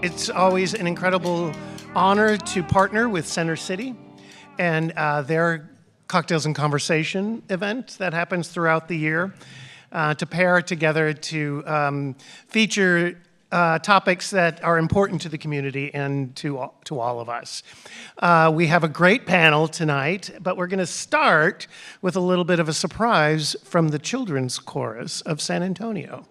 It's always an incredible honor to partner with CNTRCTY and their Cocktails and Conversation event that happens throughout the year to pair together to feature topics that are important to the community and to all of us. We have a great panel tonight, but we're going to start with a little bit of a surprise from the Children's Chorus of San Antonio.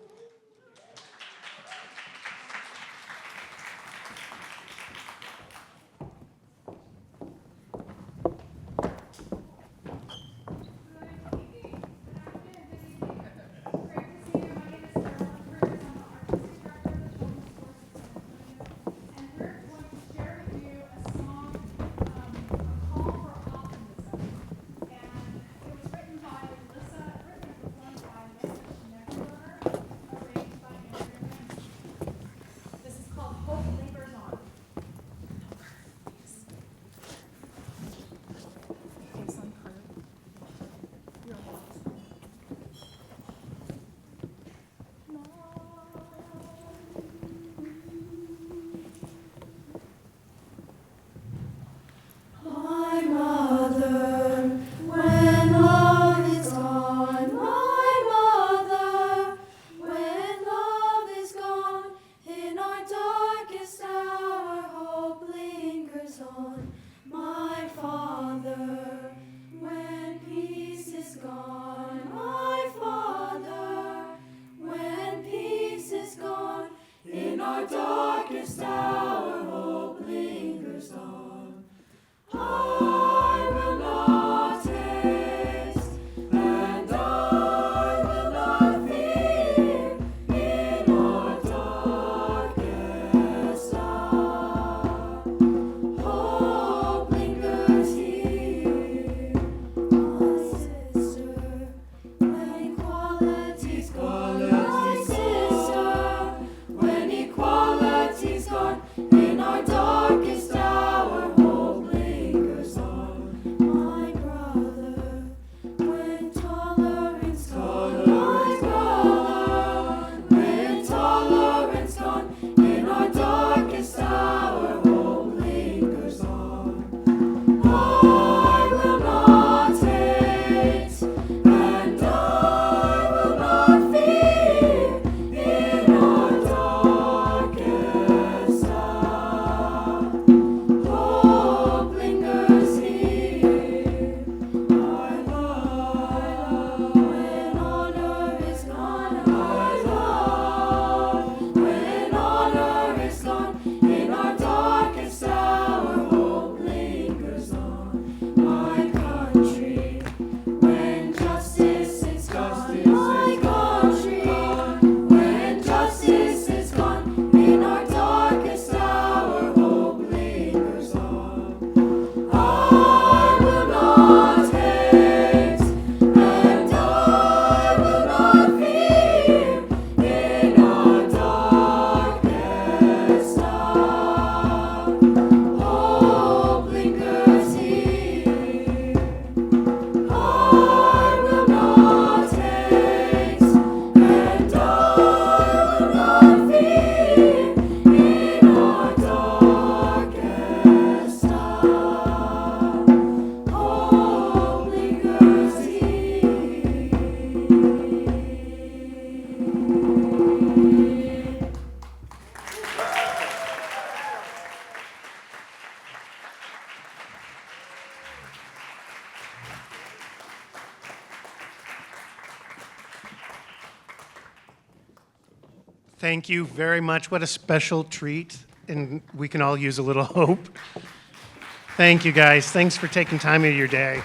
Thank you very much. What a special treat, and we can all use a little hope. Thank you, guys. Thanks for taking time of your day.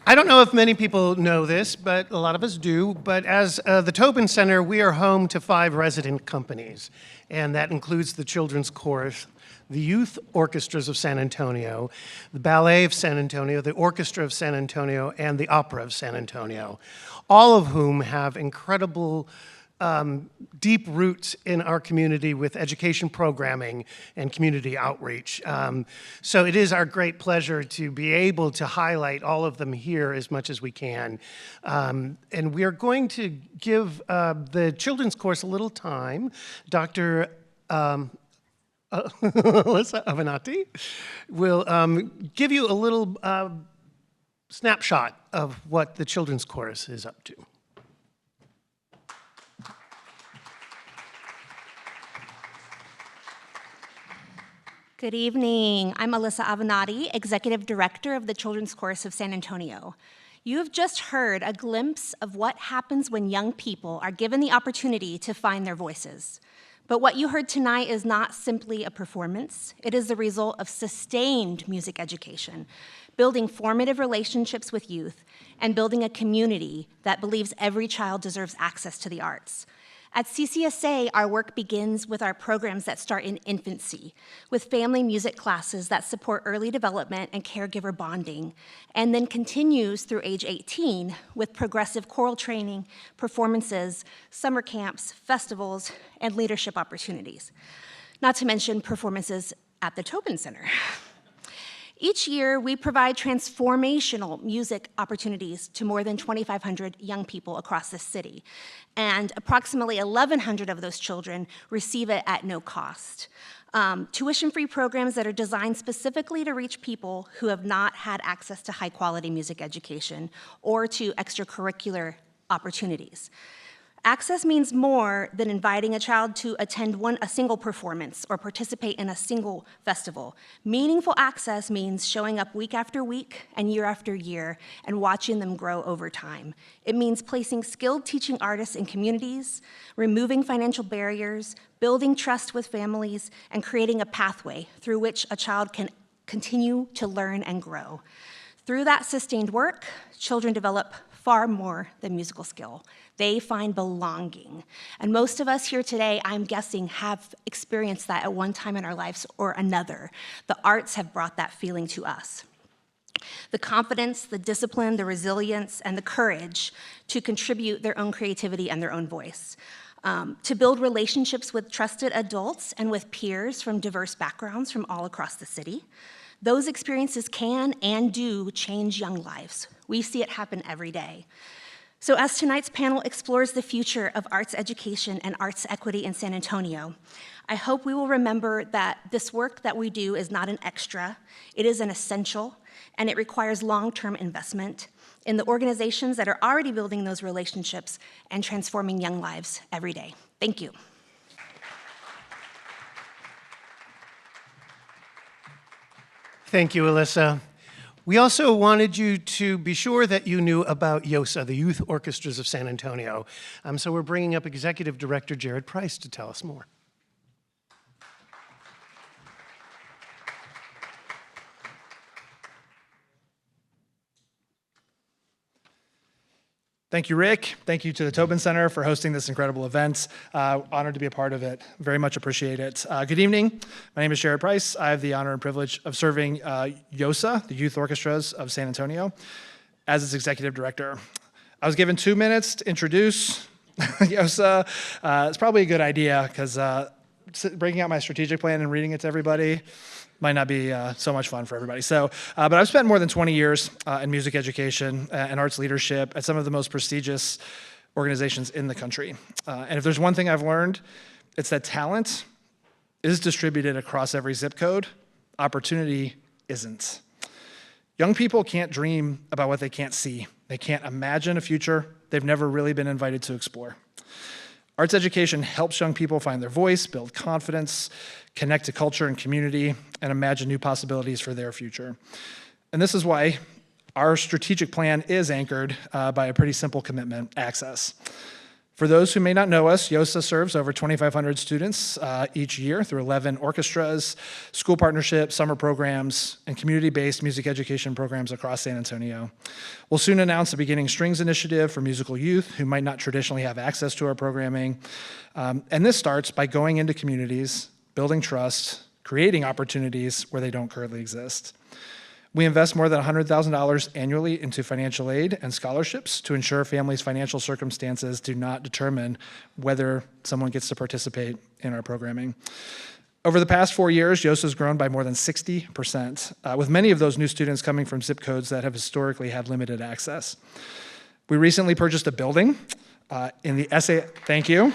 I don't know if many people know this, but a lot of us do, but as the Tobin Center, we are home to 5 resident companies, and that includes the Children's Chorus, the Youth Orchestras of San Antonio, the Ballet of San Antonio, the Orchestra of San Antonio, and the Opera of San Antonio, all of whom have incredible deep roots in our community with education programming and community outreach. So it is our great pleasure to be able to highlight all of them here as much as we can. And we are going to give the children's course a little time. Dr. Alyssa Avenatti will give you a little snapshot of what the children's chorus is up to. Good evening. I'm Alyssa Avenatti, Executive Director of the Children's Chorus of San Antonio. You have just heard a glimpse of what happens when young people are given the opportunity to find their voices. But what you heard tonight is not simply a performance. It is the result of sustained music education, building formative relationships with youth, and building a community that believes every child deserves access to the arts. At CCSA, our work begins with our programs that start in infancy, with family music classes that support early development and caregiver bonding, and then continues through age 18 with progressive choral training, performances, summer camps, festivals, and leadership opportunities, not to mention performances at the Tobin Center. Each year, we provide transformational music opportunities to more than 2,500 young people across the city, and approximately 1,100 of those children receive it at no cost. Tuition-free programs that are designed specifically to reach people who have not had access to high-quality music education or to extracurricular opportunities. Access means more than inviting a child to attend a single performance or participate in a single festival. Meaningful access means showing up week after week and year after year and watching them grow over time. It means placing skilled teaching artists in communities, removing financial barriers, building trust with families, and creating a pathway through which a child can continue to learn and grow. Through that sustained work, children develop far more than musical skill. They find belonging. And most of us here today, I'm guessing, have experienced that at one time in our lives or another. The arts have brought that feeling to us. The confidence, the discipline, the resilience, and the courage to contribute their own creativity and their own voice. To build relationships with trusted adults and with peers from diverse backgrounds from all across the city. Those experiences can and do change young lives. We see it happen every day. So as tonight's panel explores the future of arts education and arts equity in San Antonio, I hope we will remember that this work that we do is not an extra, it is an essential, and it requires long-term investment in the organizations that are already building those relationships and transforming young lives every day. Thank you. Thank you, Alyssa. We also wanted you to be sure that you knew about YOSA, the Youth Orchestras of San Antonio. So we're bringing up Executive Director Jared Price to tell us more. Thank you, Rick. Thank you to the Tobin Center for hosting this incredible event. Honored to be a part of it. Very much appreciate it. Good evening. My name is Jared Price. I have the honor and privilege of serving YOSA, the Youth Orchestras of San Antonio, as its executive director. I was given 2 minutes to introduce YOSA. It's probably a good idea because breaking out my strategic plan and reading it to everybody might not be so much fun for everybody. But I've spent more than 20 years in music education and arts leadership at some of the most prestigious organizations in the country. And if there's one thing I've learned, it's that talent is distributed across every zip code. Opportunity isn't. Young people can't dream about what they can't see. They can't imagine a future they've never really been invited to explore. Arts education helps young people find their voice, build confidence, connect to culture and community, and imagine new possibilities for their future. And this is why our strategic plan is anchored by a pretty simple commitment: access. For those who may not know us, YOSA serves over 2,500 students each year through 11 orchestras, school partnerships, summer programs, and community-based music education programs across San Antonio. We'll soon announce the Beginning Strings initiative for musical youth who might not traditionally have access to our programming. And this starts by going into communities, building trust, creating opportunities where they don't currently exist. We invest more than $100,000 annually into financial aid and scholarships to ensure families' financial circumstances do not determine whether someone gets to participate in our programming. Over the past 4 years, YOSA has grown by more than 60%, with many of those new students coming from zip codes that have historically had limited access. We recently purchased a building in the thank you.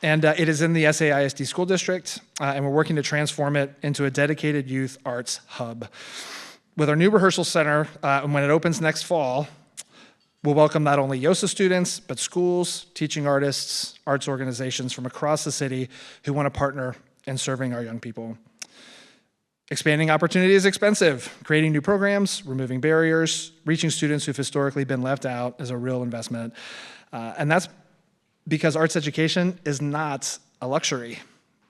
And it is in the SAISD school district, and we're working to transform it into a dedicated youth arts hub. With our new rehearsal center, and when it opens next fall, we'll welcome not only YOSA students, but schools, teaching artists, arts organizations from across the city who want to partner in serving our young people. Expanding opportunity is expensive. Creating new programs, removing barriers, reaching students who've historically been left out is a real investment. And that's because arts education is not a luxury.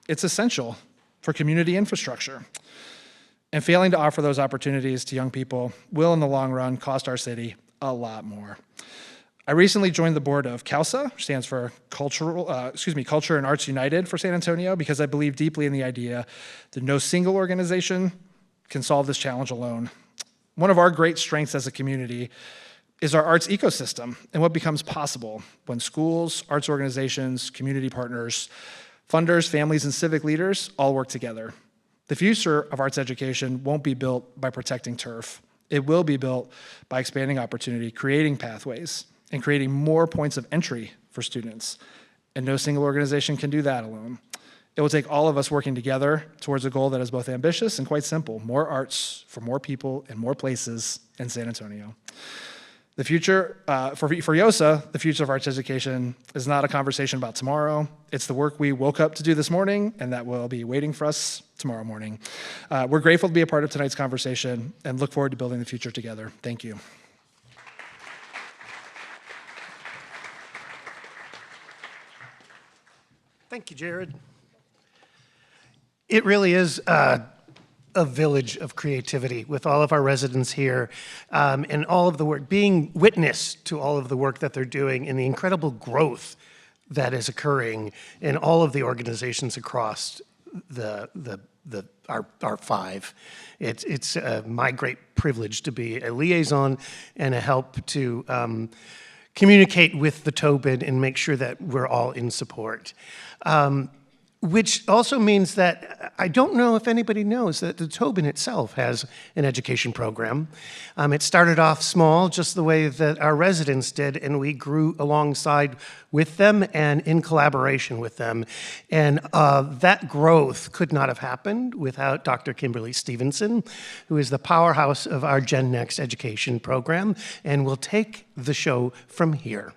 It's essential for community infrastructure. And failing to offer those opportunities to young people will, in the long run, cost our city a lot more. I recently joined the board of CALSA, which stands for Culture and Arts United for San Antonio, because I believe deeply in the idea that no single organization can solve this challenge alone. One of our great strengths as a community is our arts ecosystem and what becomes possible when schools, arts organizations, community partners, funders, families, and civic leaders all work together. The future of arts education won't be built by protecting turf. It will be built by expanding opportunity, creating pathways, and creating more points of entry for students. And no single organization can do that alone. It will take all of us working together towards a goal that is both ambitious and quite simple: more arts for more people in more places in San Antonio. The future, for YOSA, the future of arts education is not a conversation about tomorrow. It's the work we woke up to do this morning, and that will be waiting for us tomorrow morning. We're grateful to be a part of tonight's conversation and look forward to building the future together. Thank you. Thank you, Jared. It really is a village of creativity with all of our residents here, and all of the work, being witness to all of the work that they're doing and the incredible growth that is occurring in all of the organizations across our five. It's my great privilege to be a liaison and a help to communicate with the Tobin and make sure that we're all in support. Which also means that I don't know if anybody knows that the Tobin itself has an education program. It started off small, just the way that our residents did, and we grew alongside with them and in collaboration with them. And that growth could not have happened without Dr. Kimberly Stevenson, who is the powerhouse of our Gen Next education program, and will take the show from here.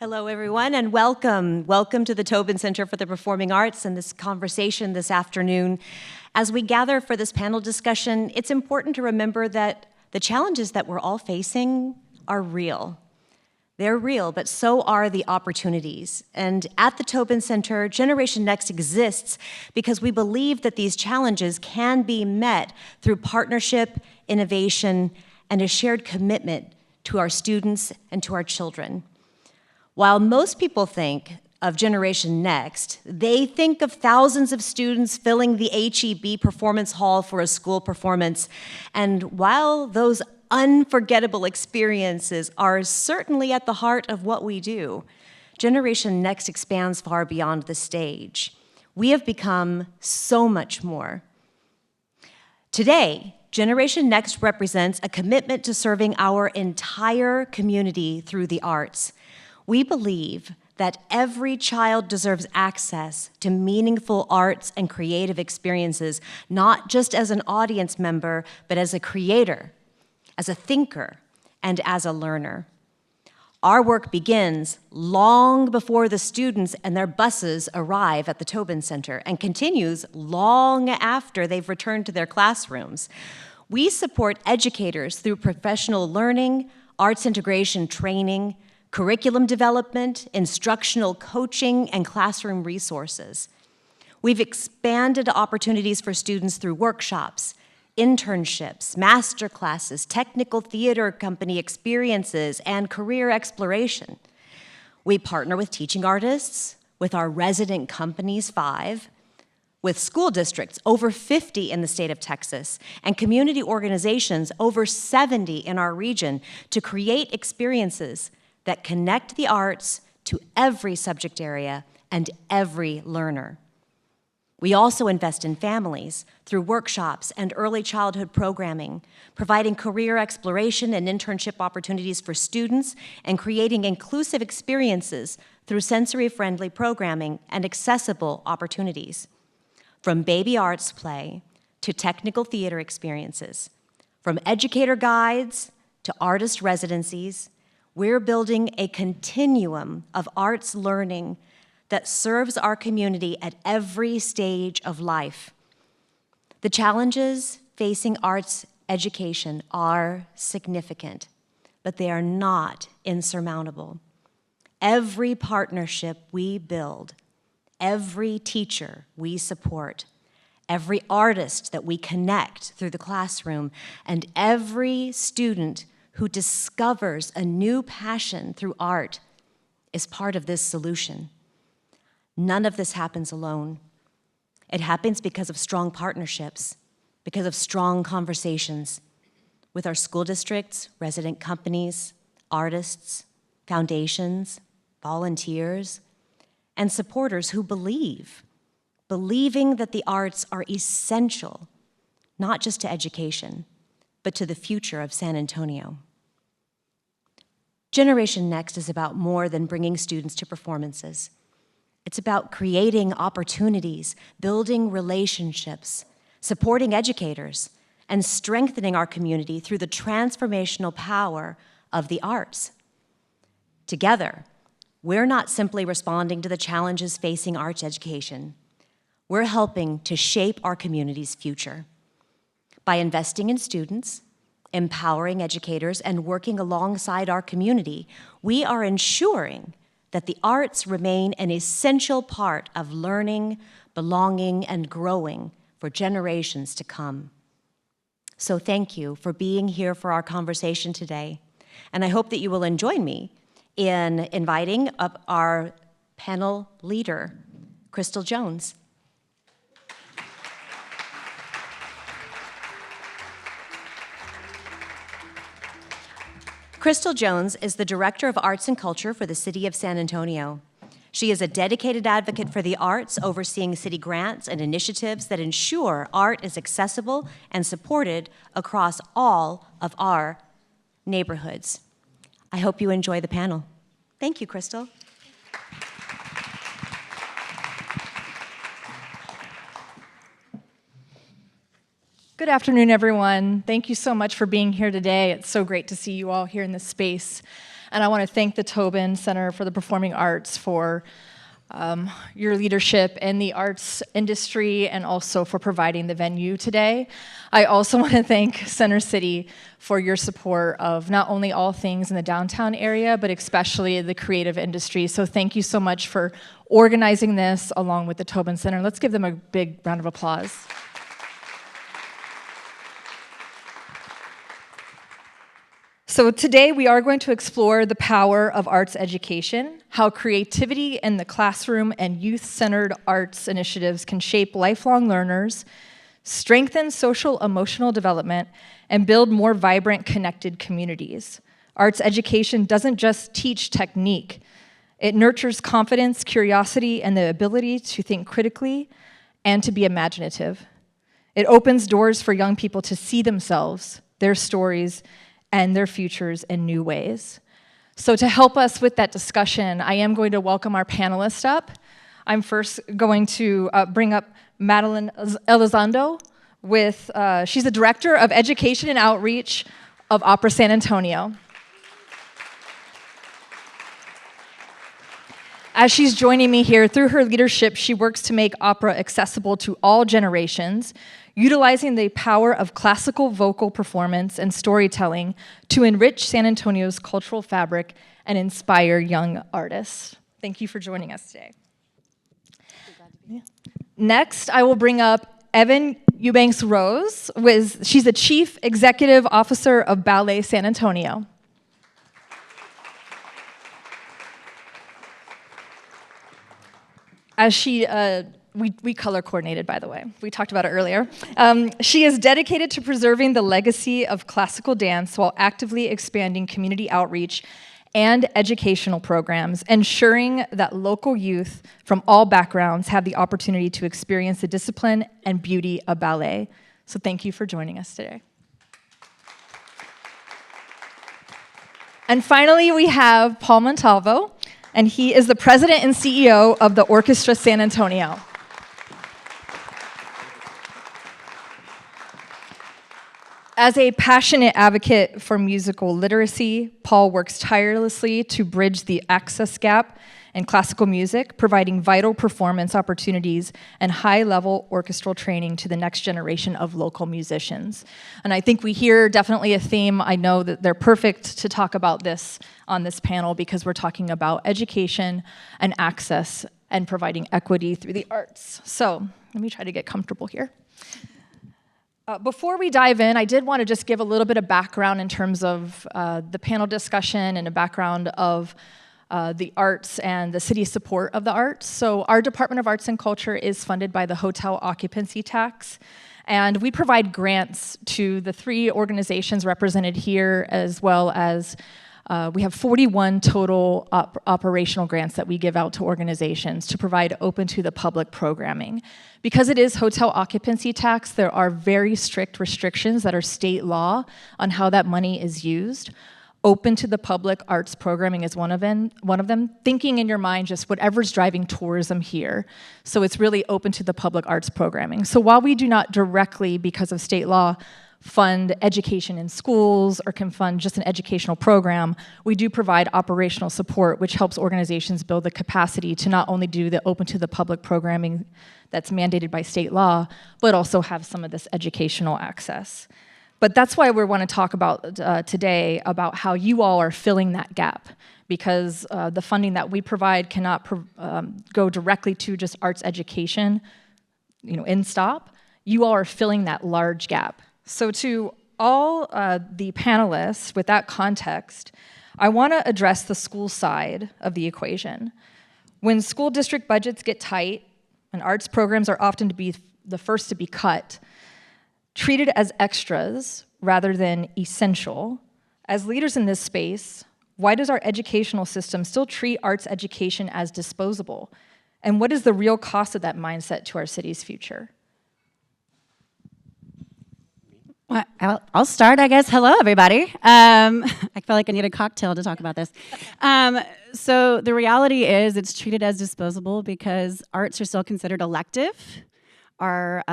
Hello, everyone, and welcome. Welcome to the Tobin Center for the Performing Arts and this conversation this afternoon. As we gather for this panel discussion, it's important to remember that the challenges that we're all facing are real. They're real, but so are the opportunities. And at the Tobin Center, Generation Next exists because we believe that these challenges can be met through partnership, innovation, and a shared commitment to our students and to our children. While most people think of Generation Next, they think of thousands of students filling the HEB Performance Hall for a school performance. And while those unforgettable experiences are certainly at the heart of what we do, Generation Next expands far beyond the stage. We have become so much more. Today, Generation Next represents a commitment to serving our entire community through the arts. We believe that every child deserves access to meaningful arts and creative experiences, not just as an audience member, but as a creator, as a thinker, and as a learner. Our work begins long before the students and their buses arrive at the Tobin Center and continues long after they've returned to their classrooms. We support educators through professional learning, arts integration training, curriculum development, instructional coaching, and classroom resources. We've expanded opportunities for students through workshops, internships, master classes, technical theater company experiences, and career exploration. We partner with teaching artists, with our resident companies, 5, with school districts, over 50 in the state of Texas, and community organizations, over 70 in our region, to create experiences that connect the arts to every subject area and every learner. We also invest in families through workshops and early childhood programming, providing career exploration and internship opportunities for students, and creating inclusive experiences through sensory-friendly programming and accessible opportunities. From baby arts play to technical theater experiences, from educator guides to artist residencies, we're building a continuum of arts learning that serves our community at every stage of life. The challenges facing arts education are significant, but they are not insurmountable. Every partnership we build, every teacher we support, every artist that we connect through the classroom, and every student who discovers a new passion through art is part of this solution. None of this happens alone. It happens because of strong partnerships, because of strong conversations with our school districts, resident companies, artists, foundations, volunteers, and supporters who believing that the arts are essential, not just to education, but to the future of San Antonio. Generation Next is about more than bringing students to performances. It's about creating opportunities, building relationships, supporting educators, and strengthening our community through the transformational power of the arts. Together, we're not simply responding to the challenges facing arts education. We're helping to shape our community's future. By investing in students, empowering educators, and working alongside our community, we are ensuring that the arts remain an essential part of learning, belonging, and growing for generations to come. So thank you for being here for our conversation today, and I hope that you will join me in inviting up our panel leader, Crystal Jones. Crystal Jones is the Director of Arts and Culture for the City of San Antonio. She is a dedicated advocate for the arts, overseeing city grants and initiatives that ensure art is accessible and supported across all of our neighborhoods. I hope you enjoy the panel. Thank you, Crystal. Good afternoon, everyone. Thank you so much for being here today. It's so great to see you all here in this space. And I want to thank the Tobin Center for the Performing Arts for your leadership in the arts industry and also for providing the venue today. I also want to thank Center City for your support of not only all things in the downtown area, but especially the creative industry. So thank you so much for organizing this along with the Tobin Center. Let's give them a big round of applause. So today we are going to explore the power of arts education, how creativity in the classroom and youth-centered arts initiatives can shape lifelong learners, strengthen social emotional development, and build more vibrant, connected communities. Arts education doesn't just teach technique. It nurtures confidence, curiosity, and the ability to think critically and to be imaginative. It opens doors for young people to see themselves, their stories, and their futures in new ways. So to help us with that discussion, I am going to welcome our panelists up. I'm first going to bring up Madeline Elizondo she's the Director of Education and Outreach of Opera San Antonio. As she's joining me here, through her leadership, she works to make opera accessible to all generations, utilizing the power of classical vocal performance and storytelling to enrich San Antonio's cultural fabric and inspire young artists. Thank you for joining us today. Next, I will bring up Evan Eubanks Rose. She's the Chief Executive Officer of Ballet San Antonio. As we color coordinated, by the way. We talked about it earlier. She is dedicated to preserving the legacy of classical dance while actively expanding community outreach and educational programs, ensuring that local youth from all backgrounds have the opportunity to experience the discipline and beauty of ballet. So thank you for joining us today. And finally, we have Paul Montalvo, and he is the president and CEO of the Orchestra San Antonio. As a passionate advocate for musical literacy, Paul works tirelessly to bridge the access gap in classical music, providing vital performance opportunities and high-level orchestral training to the next generation of local musicians. And I think we hear definitely a theme. I know that they're perfect to talk about this on this panel because we're talking about education and access and providing equity through the arts. So let me try to get comfortable here. Before we dive in, I did want to just give a little bit of background in terms of the panel discussion and a background of the arts and the city's support of the arts. So our Department of Arts and Culture is funded by the hotel occupancy tax, and we provide grants to the 3 organizations represented here, as well as we have 41 total operational grants that we give out to organizations to provide open to the public programming. Because it is hotel occupancy tax, there are very strict restrictions that are state law on how that money is used. Open to the public arts programming is one of them. Thinking in your mind just whatever's driving tourism here. So it's really open to the public arts programming. So while we do not directly, because of state law, fund education in schools or can fund just an educational program, we do provide operational support, which helps organizations build the capacity to not only do the open to the public programming that's mandated by state law, but also have some of this educational access. But that's why we want to talk about today about how you all are filling that gap, because the funding that we provide cannot go directly to just arts education, in stop. You all are filling that large gap. So to all the panelists with that context, I want to address the school side of the equation. When school district budgets get tight, and arts programs are often to be the first to be cut, treated as extras rather than essential, as leaders in this space, why does our educational system still treat arts education as disposable? And what is the real cost of that mindset to our city's future? Well, I'll start, I guess. Hello, everybody. I feel like I need a cocktail to talk about this. So the reality is it's treated as disposable because arts are still considered elective, are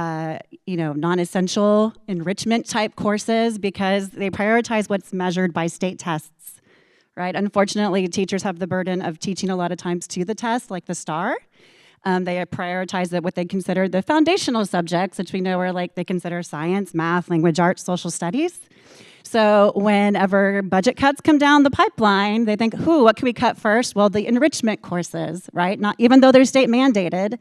non-essential enrichment type courses because they prioritize what's measured by state tests, right? Unfortunately, teachers have the burden of teaching a lot of times to the test, like the STAR. They prioritize what they consider the foundational subjects, which we know are they consider science, math, language arts, social studies. So whenever budget cuts come down the pipeline, they think, what can we cut first? Well, the enrichment courses, right? Even though they're state mandated,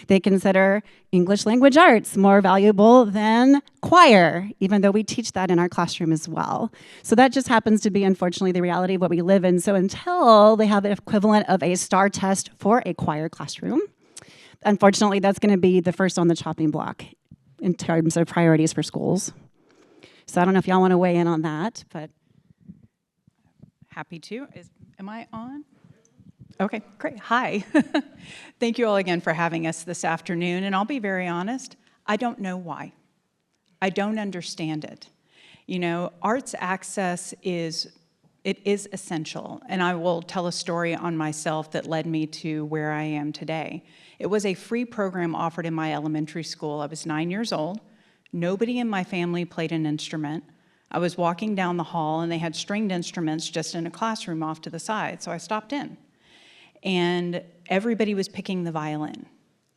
they consider English language arts more valuable than choir, even though we teach that in our classroom as well. So that just happens to be, unfortunately, the reality of what we live in. So until they have the equivalent of a STAR test for a choir classroom, unfortunately, that's going to be the first on the chopping block in terms of priorities for schools. So I don't know if y'all want to weigh in on that, but happy to. Am I on? Okay, great. Hi. Thank you all again for having us this afternoon. And I'll be very honest, I don't know why. I don't understand it. Arts access is essential. And I will tell a story on myself that led me to where I am today. It was a free program offered in my elementary school. I was 9 years old. Nobody in my family played an instrument. I was walking down the hall and they had stringed instruments just in a classroom off to the side, so I stopped in. And everybody was picking the violin.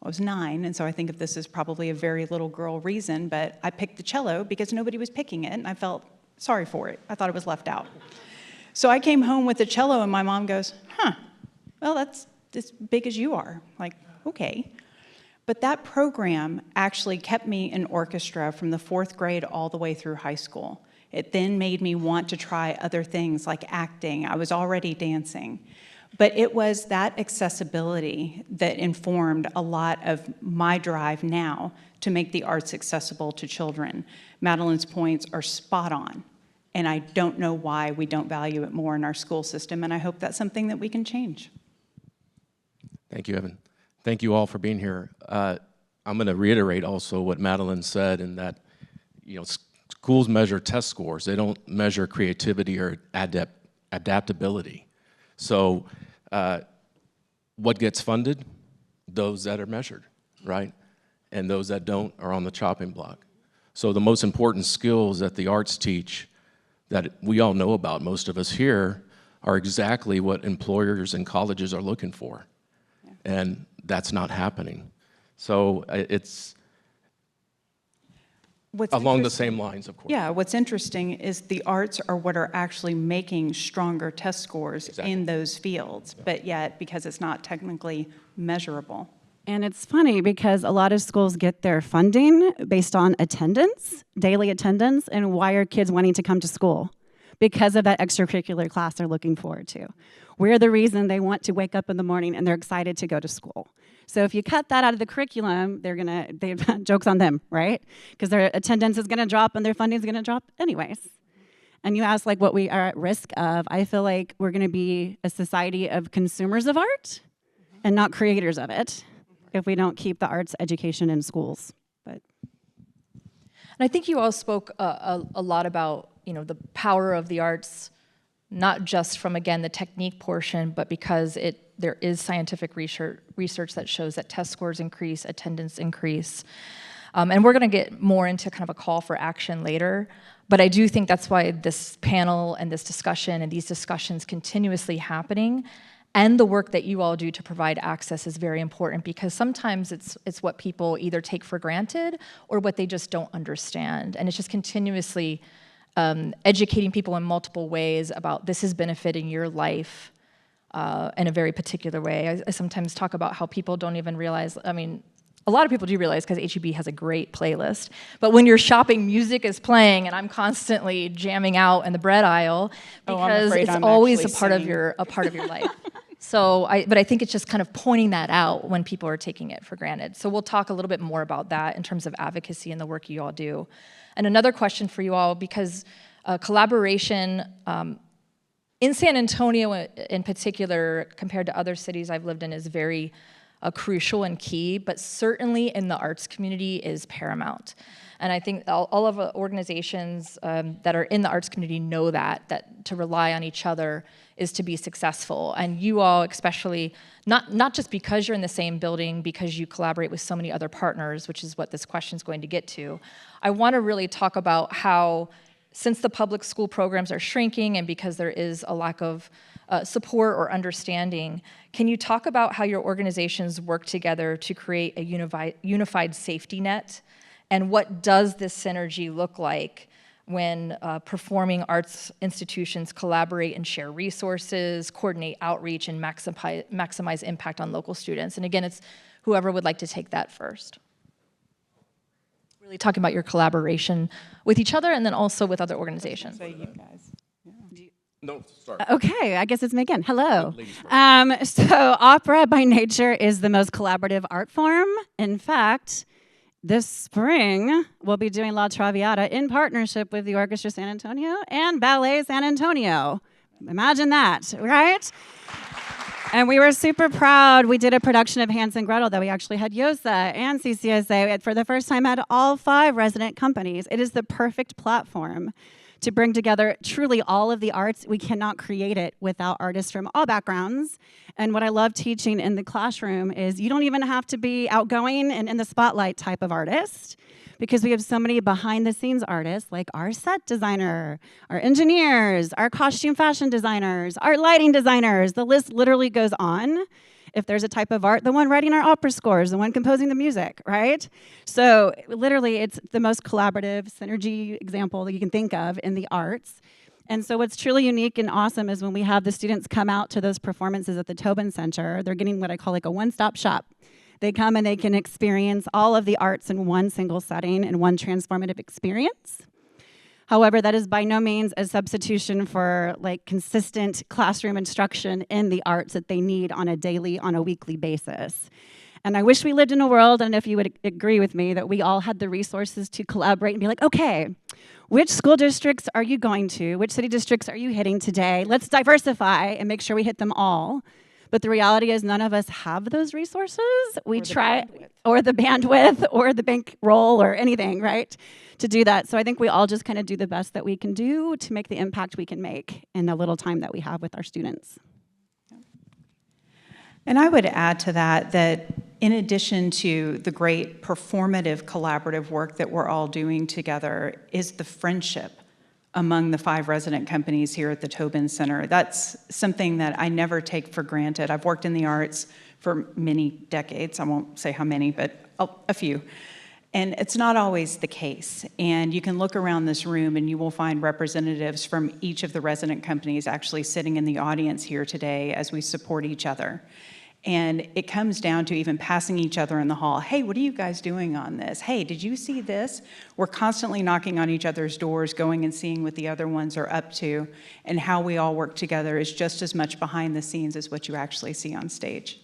I was 9, and so I think of this as probably a very little girl reason, but I picked the cello because nobody was picking it, and I felt sorry for it. I thought it was left out. So I came home with the cello, and my mom goes, well, that's as big as you are. Like, okay. But that program actually kept me in orchestra from the 4th grade all the way through high school. It then made me want to try other things like acting. I was already dancing. But it was that accessibility that informed a lot of my drive now to make the arts accessible to children. Madeline's points are spot on, and I don't know why we don't value it more in our school system, and I hope that's something that we can change. Thank you, Evan. Thank you all for being here. I'm going to reiterate also what Madeline said, in that, schools measure test scores. They don't measure creativity or adaptability. So what gets funded? Those that are measured, right? And those that don't are on the chopping block. So the most important skills that the arts teach, that we all know about, most of us here, are exactly what employers and colleges are looking for. Yeah. And that's not happening. So it's along the same lines, of course. Yeah, what's interesting is the arts are what are actually making stronger test scores in those fields, but yet, because it's not technically measurable. And it's funny because a lot of schools get their funding based on attendance, daily attendance, and why are kids wanting to come to school? Because of that extracurricular class they're looking forward to. We're the reason they want to wake up in the morning and they're excited to go to school. So if you cut that out of the curriculum, joke's on them, right? Because their attendance is gonna drop and their funding is gonna drop anyways. And you ask what we are at risk of. I feel like we're gonna be a society of consumers of art and not creators of it if we don't keep the arts education in schools. And I think you all spoke a lot about the power of the arts, not just from, again, the technique portion, but because there is scientific research that shows that test scores increase, attendance increase. And we're going to get more into kind of a call for action later. But I do think that's why this panel and this discussion and these discussions continuously happening, and the work that you all do to provide access is very important, because sometimes it's what people either take for granted or what they just don't understand. And it's just continuously educating people in multiple ways about this is benefiting your life in a very particular way. I sometimes talk about how people don't even realize, a lot of people do realize because HEB has a great playlist, but when you're shopping, music is playing and I'm constantly jamming out in the bread aisle because it's always a part of your life. But I think it's just kind of pointing that out when people are taking it for granted. So we'll talk a little bit more about that in terms of advocacy and the work you all do. And another question for you all, because collaboration in San Antonio in particular, compared to other cities I've lived in, is very crucial and key, but certainly in the arts community is paramount. And I think all of the organizations that are in the arts community know that to rely on each other is to be successful. And you all, especially, not just because you're in the same building, because you collaborate with so many other partners, which is what this question is going to get to. I want to really talk about how, since the public school programs are shrinking and because there is a lack of support or understanding, can you talk about how your organizations work together to create a unified safety net? And what does this synergy look like when performing arts institutions collaborate and share resources, coordinate outreach, and maximize impact on local students? And again, it's whoever would like to take that first. Really talking about your collaboration with each other and then also with other organizations. So you guys. No, sorry. Okay, I guess it's me again. Hello. So opera by nature is the most collaborative art form. In fact, this spring, we'll be doing La Traviata in partnership with the Orchestra San Antonio and Ballet San Antonio. Imagine that, right? And we were super proud. We did a production of Hans and Gretel that we actually had YOSA and CCSA. For the first time, had all 5 resident companies. It is the perfect platform to bring together truly all of the arts. We cannot create it without artists from all backgrounds. And what I love teaching in the classroom is you don't even have to be outgoing and in the spotlight type of artist, because we have so many behind the scenes artists like our set designer, our engineers, our costume fashion designers, our lighting designers. The list literally goes on. If there's a type of art, the one writing our opera scores, the one composing the music, right? So literally, it's the most collaborative synergy example that you can think of in the arts. And so what's truly unique and awesome is when we have the students come out to those performances at the Tobin Center, they're getting what I call like a one-stop shop. They come and they can experience all of the arts in one single setting and one transformative experience. However, that is by no means a substitution for like consistent classroom instruction in the arts that they need on a daily, on a weekly basis. And I wish we lived in a world, and if you would agree with me, that we all had the resources to collaborate and be like, okay, which school districts are you going to? Which city districts are you hitting today? Let's diversify and make sure we hit them all. But the reality is none of us have those resources. We try, or the bandwidth, or the bankroll, or anything, right, to do that. So I think we all just kind of do the best that we can do to make the impact we can make in the little time that we have with our students. And I would add to that that in addition to the great performative collaborative work that we're all doing together is the friendship among the 5 resident companies here at the Tobin Center. That's something that I never take for granted. I've worked in the arts for many decades. I won't say how many, but a few. And it's not always the case. And you can look around this room and you will find representatives from each of the resident companies actually sitting in the audience here today as we support each other. And it comes down to even passing each other in the hall. Hey, what are you guys doing on this? Hey, did you see this? We're constantly knocking on each other's doors, going and seeing what the other ones are up to, and how we all work together is just as much behind the scenes as what you actually see on stage.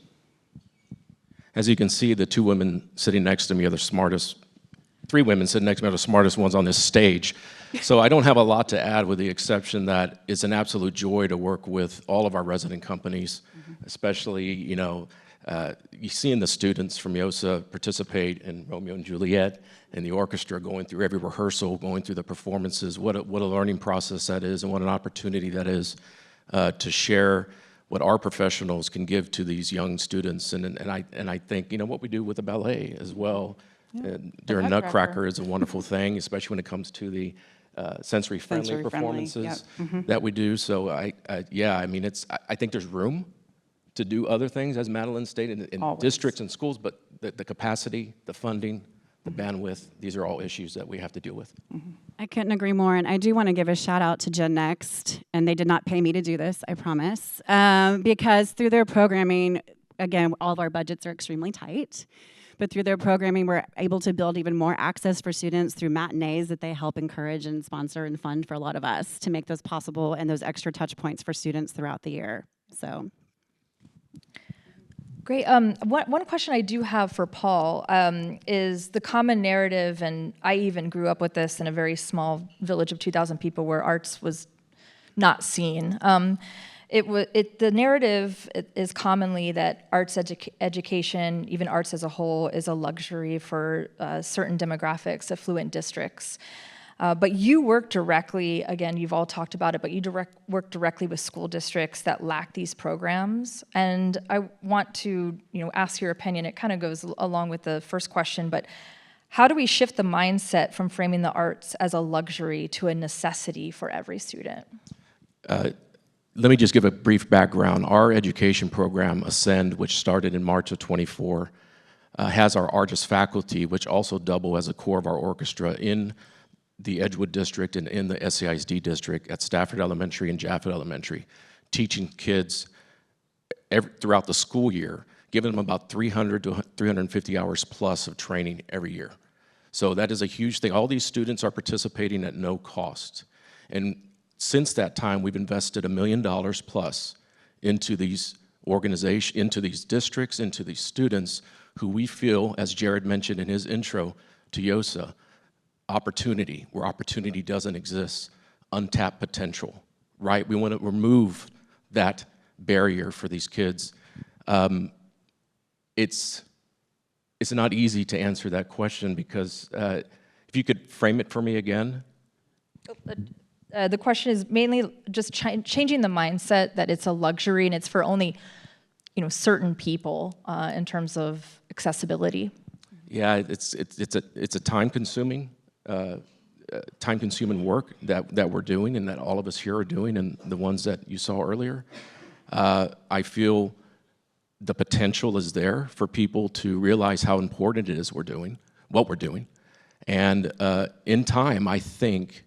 As you can see, the 2 women sitting next to me are the smartest, 3 women sitting next to me are the smartest ones on this stage. So I don't have a lot to add, with the exception that it's an absolute joy to work with all of our resident companies, especially, you know, you seeing the students from YOSA participate in Romeo and Juliet, and the orchestra going through every rehearsal, going through the performances, what a learning process that is, and what an opportunity that is to share what our professionals can give to these young students. And I think, you know, what we do with the ballet as well, during Nutcracker is a wonderful thing, especially when it comes to the sensory-friendly performances that we do. So yeah, I mean, I think there's room to do other things, as Madeline stated, in districts and schools, but the capacity, the funding, the bandwidth, these are all issues that we have to deal with. I couldn't agree more, and I do want to give a shout out to Gen Next, and they did not pay me to do this, I promise, because through their programming, again, all of our budgets are extremely tight, but through their programming, we're able to build even more access for students through matinees that they help encourage and sponsor and fund for a lot of us to make those possible and those extra touch points for students throughout the year. So. Great. One question I do have for Paul is the common narrative, and I even grew up with this in a very small village of 2,000 people where arts was not seen. The narrative is commonly that arts education, even arts as a whole, is a luxury for certain demographics, affluent districts. But you work directly, again, you've all talked about it, but you work directly with school districts that lack these programs. And I want to, ask your opinion. It kind of goes along with the first question, but how do we shift the mindset from framing the arts as a luxury to a necessity for every student? Let me just give a brief background. Our education program, Ascend, which started in March of '24, has our artist faculty, which also double as a core of our orchestra in the Edgewood District and in the SCISD District at Stafford Elementary and Jaffet Elementary, teaching kids throughout the school year, giving them about 300 to 350 hours plus of training every year. So that is a huge thing. All these students are participating at no cost. And since that time, we've invested $1 million plus into these organizations, into these districts, into these students who we feel, as Jared mentioned in his intro to YOSA, opportunity, where opportunity doesn't exist, untapped potential, right? We want to remove that barrier for these kids. It's not easy to answer that question because if you could frame it for me again. The question is mainly just changing the mindset that it's a luxury and it's for only, certain people in terms of accessibility. Yeah, it's a time-consuming work that we're doing and that all of us here are doing, and the ones that you saw earlier. I feel the potential is there for people to realize how important it is what we're doing. And in time, I think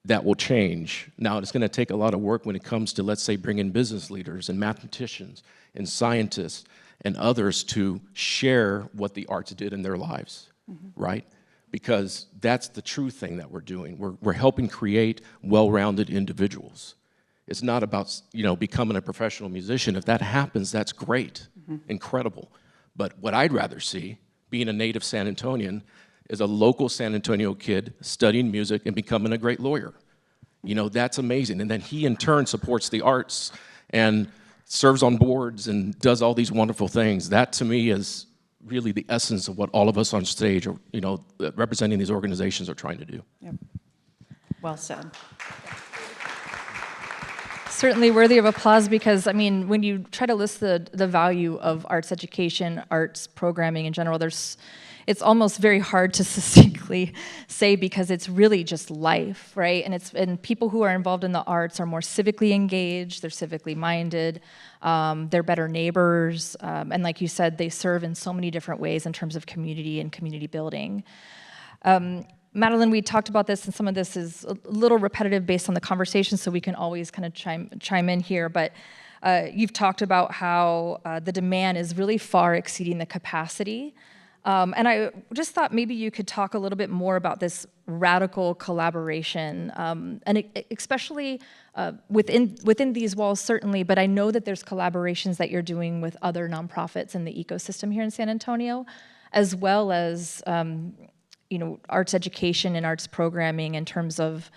that will change. Now, it's gonna take a lot of work when it comes to, let's say, bringing business leaders and mathematicians and scientists and others to share what the arts did in their lives, right? Because that's the true thing that we're doing. We're helping create well-rounded individuals. It's not about, becoming a professional musician. If that happens, that's great, incredible. But what I'd rather see, being a native San Antonian, is a local San Antonio kid studying music and becoming a great lawyer. That's amazing. And then he in turn supports the arts and serves on boards and does all these wonderful things. That to me is really the essence of what all of us on stage, representing these organizations, are trying to do. Yep. Well said. Certainly worthy of applause because, when you try to list the value of arts education, arts programming in general, it's almost very hard to succinctly say because it's really just life, right? And people who are involved in the arts are more civically engaged, they're civically minded, they're better neighbors, and like you said, they serve in so many different ways in terms of community and community building. Madeline, we talked about this, and some of this is a little repetitive based on the conversation, so we can always kind of chime in here, but you've talked about how the demand is really far exceeding the capacity. And I just thought maybe you could talk a little bit more about this radical collaboration, and especially within these walls, certainly, but I know that there's collaborations that you're doing with other nonprofits in the ecosystem here in San Antonio, as well as arts education and arts programming in terms of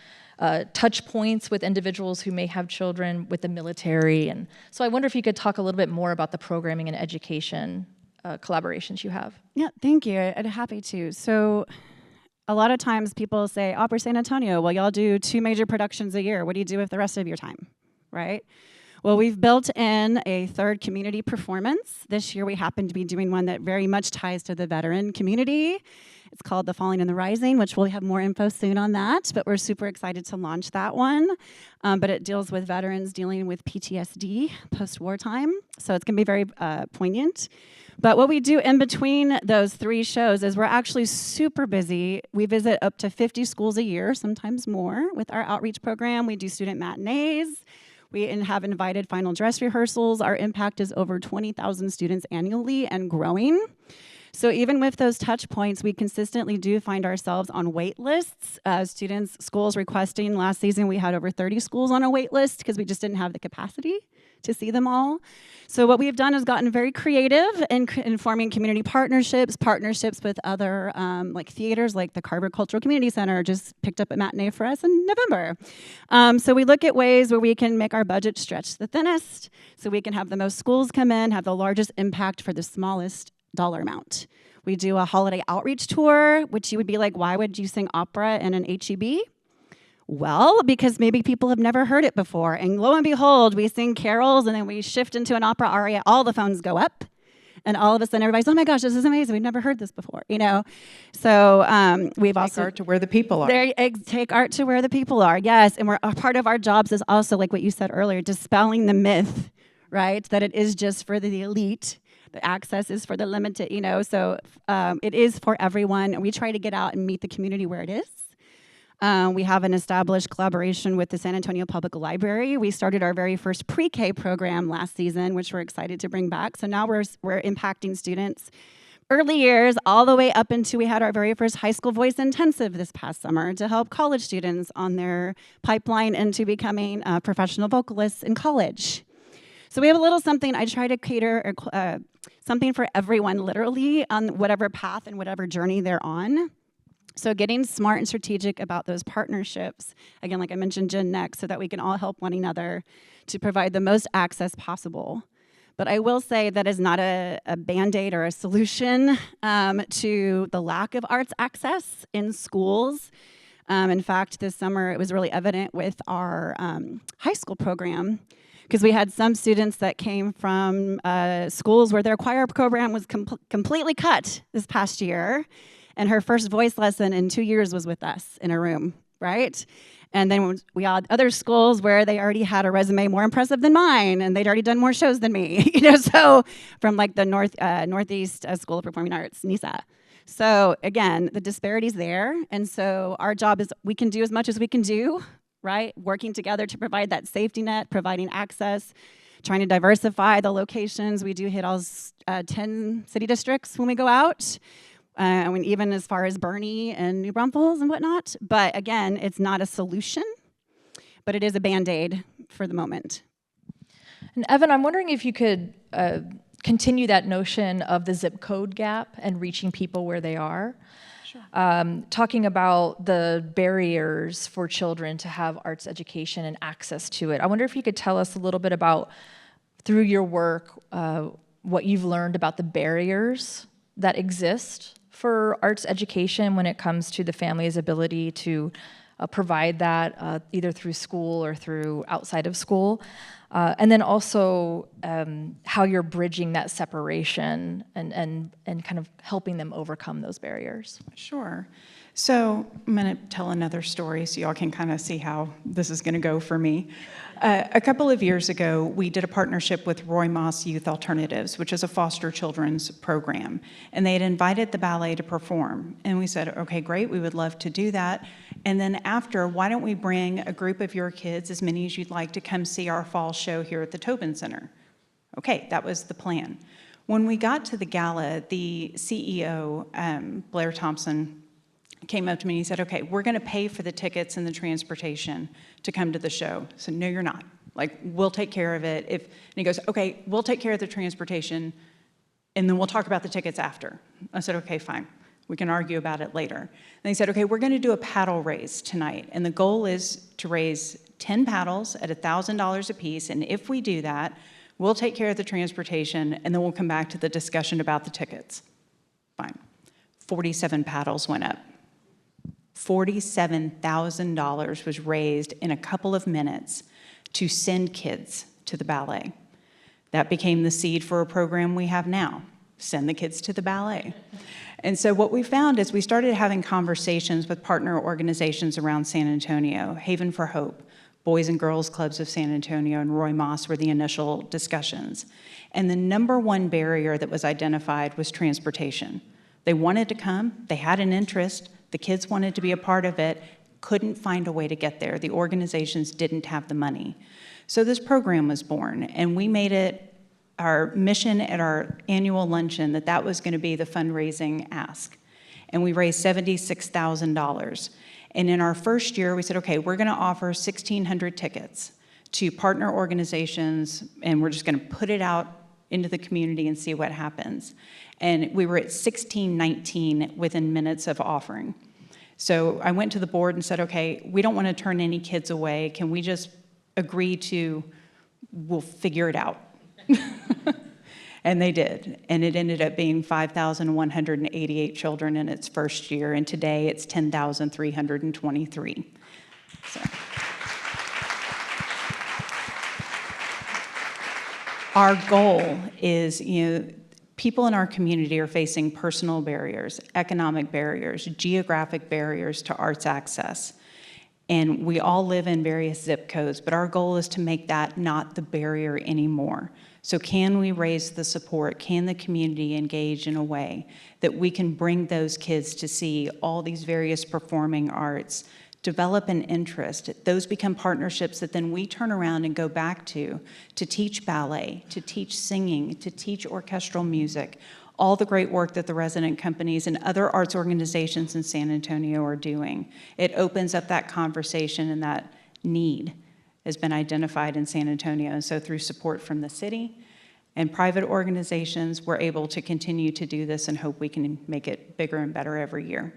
touch points with individuals who may have children, with the military. And so I wonder if you could talk a little bit more about the programming and education collaborations you have. Yeah, thank you. I'd be happy to. So a lot of times people say, Opera San Antonio, well, y'all do 2 major productions a year. What do you do with the rest of your time, right? Well, we've built in a 3rd community performance. This year we happen to be doing one that very much ties to the veteran community. It's called The Falling and the Rising, which we'll have more info soon on that, but we're super excited to launch that one. But it deals with veterans dealing with PTSD post-wartime, so it's gonna be very poignant. But what we do in between those 3 shows is we're actually super busy. We visit up to 50 schools a year, sometimes more, with our outreach program. We do student matinees. We have invited final dress rehearsals. Our impact is over 20,000 students annually and growing. So even with those touch points, we consistently do find ourselves on wait lists. Schools requesting. Last season, we had over 30 schools on a wait list because we just didn't have the capacity to see them all. So what we've done is gotten very creative in forming community partnerships with other like theaters, like the Carver Cultural Community Center just picked up a matinee for us in November. So we look at ways where we can make our budget stretch the thinnest, so we can have the most schools come in, have the largest impact for the smallest dollar amount. We do a holiday outreach tour, which you would be like, why would you sing opera in an HEB? Well, because maybe people have never heard it before. And lo and behold, we sing carols and then we shift into an opera aria, all the phones go up. And all of a sudden everybody's, oh my gosh, this is amazing. We've never heard this before, So we've also— Take art to where the people are. Take art to where the people are, yes. And a part of our jobs is also, like what you said earlier, dispelling the myth, right? That it is just for the elite. The access is for the limited, so it is for everyone. And we try to get out and meet the community where it is. We have an established collaboration with the San Antonio Public Library. We started our very first pre-K program last season, which we're excited to bring back. So now we're impacting students early years all the way up into, we had our very first high school voice intensive this past summer to help college students on their pipeline into becoming professional vocalists in college. So we have a little something. I try to cater something for everyone, literally, on whatever path and whatever journey they're on. So getting smart and strategic about those partnerships, again, like I mentioned, Gen Next, so that we can all help one another to provide the most access possible. But I will say that is not a Band-Aid or a solution to the lack of arts access in schools. In fact, this summer, it was really evident with our high school program, because we had some students that came from schools where their choir program was completely cut this past year, and her first voice lesson in 2 years was with us in a room, right? And then we had other schools where they already had a resume more impressive than mine, and they'd already done more shows than me, so from like the Northeast School of Performing Arts, NISA. So again, the disparity's there, and so our job is we can do as much as we can do right? Working together to provide that safety net, providing access, trying to diversify the locations. We do hit all 10 city districts when we go out. I mean, even as far as Bernie and New Braunfels and whatnot. But again, it's not a solution, but it is a Band-Aid for the moment. And Evan, I'm wondering if you could continue that notion of the zip code gap and reaching people where they are. Sure. Talking about the barriers for children to have arts education and access to it. I wonder if you could tell us a little bit about, through your work, what you've learned about the barriers that exist for arts education when it comes to the family's ability to provide that either through school or through outside of school. And then also how you're bridging that separation and kind of helping them overcome those barriers. Sure. So I'm going to tell another story so y'all can kind of see how this is going to go for me. A couple of years ago, we did a partnership with Roy Moss Youth Alternatives, which is a foster children's program. And they had invited the ballet to perform. And we said, okay, great, we would love to do that. And then after, why don't we bring a group of your kids, as many as you'd like, to come see our fall show here at the Tobin Center? Okay, that was the plan. When we got to the gala, the CEO, Blair Thompson, came up to me and he said, okay, we're going to pay for the tickets and the transportation to come to the show. I said, no, you're not. Like, we'll take care of it. And he goes, okay, we'll take care of the transportation, and then we'll talk about the tickets after. I said, okay, fine. We can argue about it later. And he said, okay, we're going to do a paddle raise tonight, and the goal is to raise 10 paddles at $1,000 a piece, and if we do that, we'll take care of the transportation, and then we'll come back to the discussion about the tickets. Fine. 47 paddles went up. $47,000 was raised in a couple of minutes to send kids to the ballet. That became the seed for a program we have now, send the kids to the ballet. And so what we found is we started having conversations with partner organizations around San Antonio. Haven for Hope, Boys and Girls Clubs of San Antonio, and Roy Moss were the initial discussions. And the number one barrier that was identified was transportation. They wanted to come, they had an interest, the kids wanted to be a part of it, couldn't find a way to get there. The organizations didn't have the money. So this program was born, and we made it our mission at our annual luncheon that was going to be the fundraising ask. And we raised $76,000. And in our first year, we said, okay, we're going to offer 1,600 tickets to partner organizations, and we're just going to put it out into the community and see what happens. And we were at 1,619 within minutes of offering. So I went to the board and said, okay, we don't want to turn any kids away. Can we just agree to, we'll figure it out? And they did. And it ended up being 5,188 children in its first year. And today it's 10,323. So. Our goal is, people in our community are facing personal barriers, economic barriers, geographic barriers to arts access. And we all live in various zip codes, but our goal is to make that not the barrier anymore. So can we raise the support? Can the community engage in a way that we can bring those kids to see all these various performing arts, develop an interest? Those become partnerships that then we turn around and go back to teach ballet, to teach singing, to teach orchestral music, all the great work that the resident companies and other arts organizations in San Antonio are doing. It opens up that conversation, and that need has been identified in San Antonio. And so through support from the city and private organizations, we're able to continue to do this and hope we can make it bigger and better every year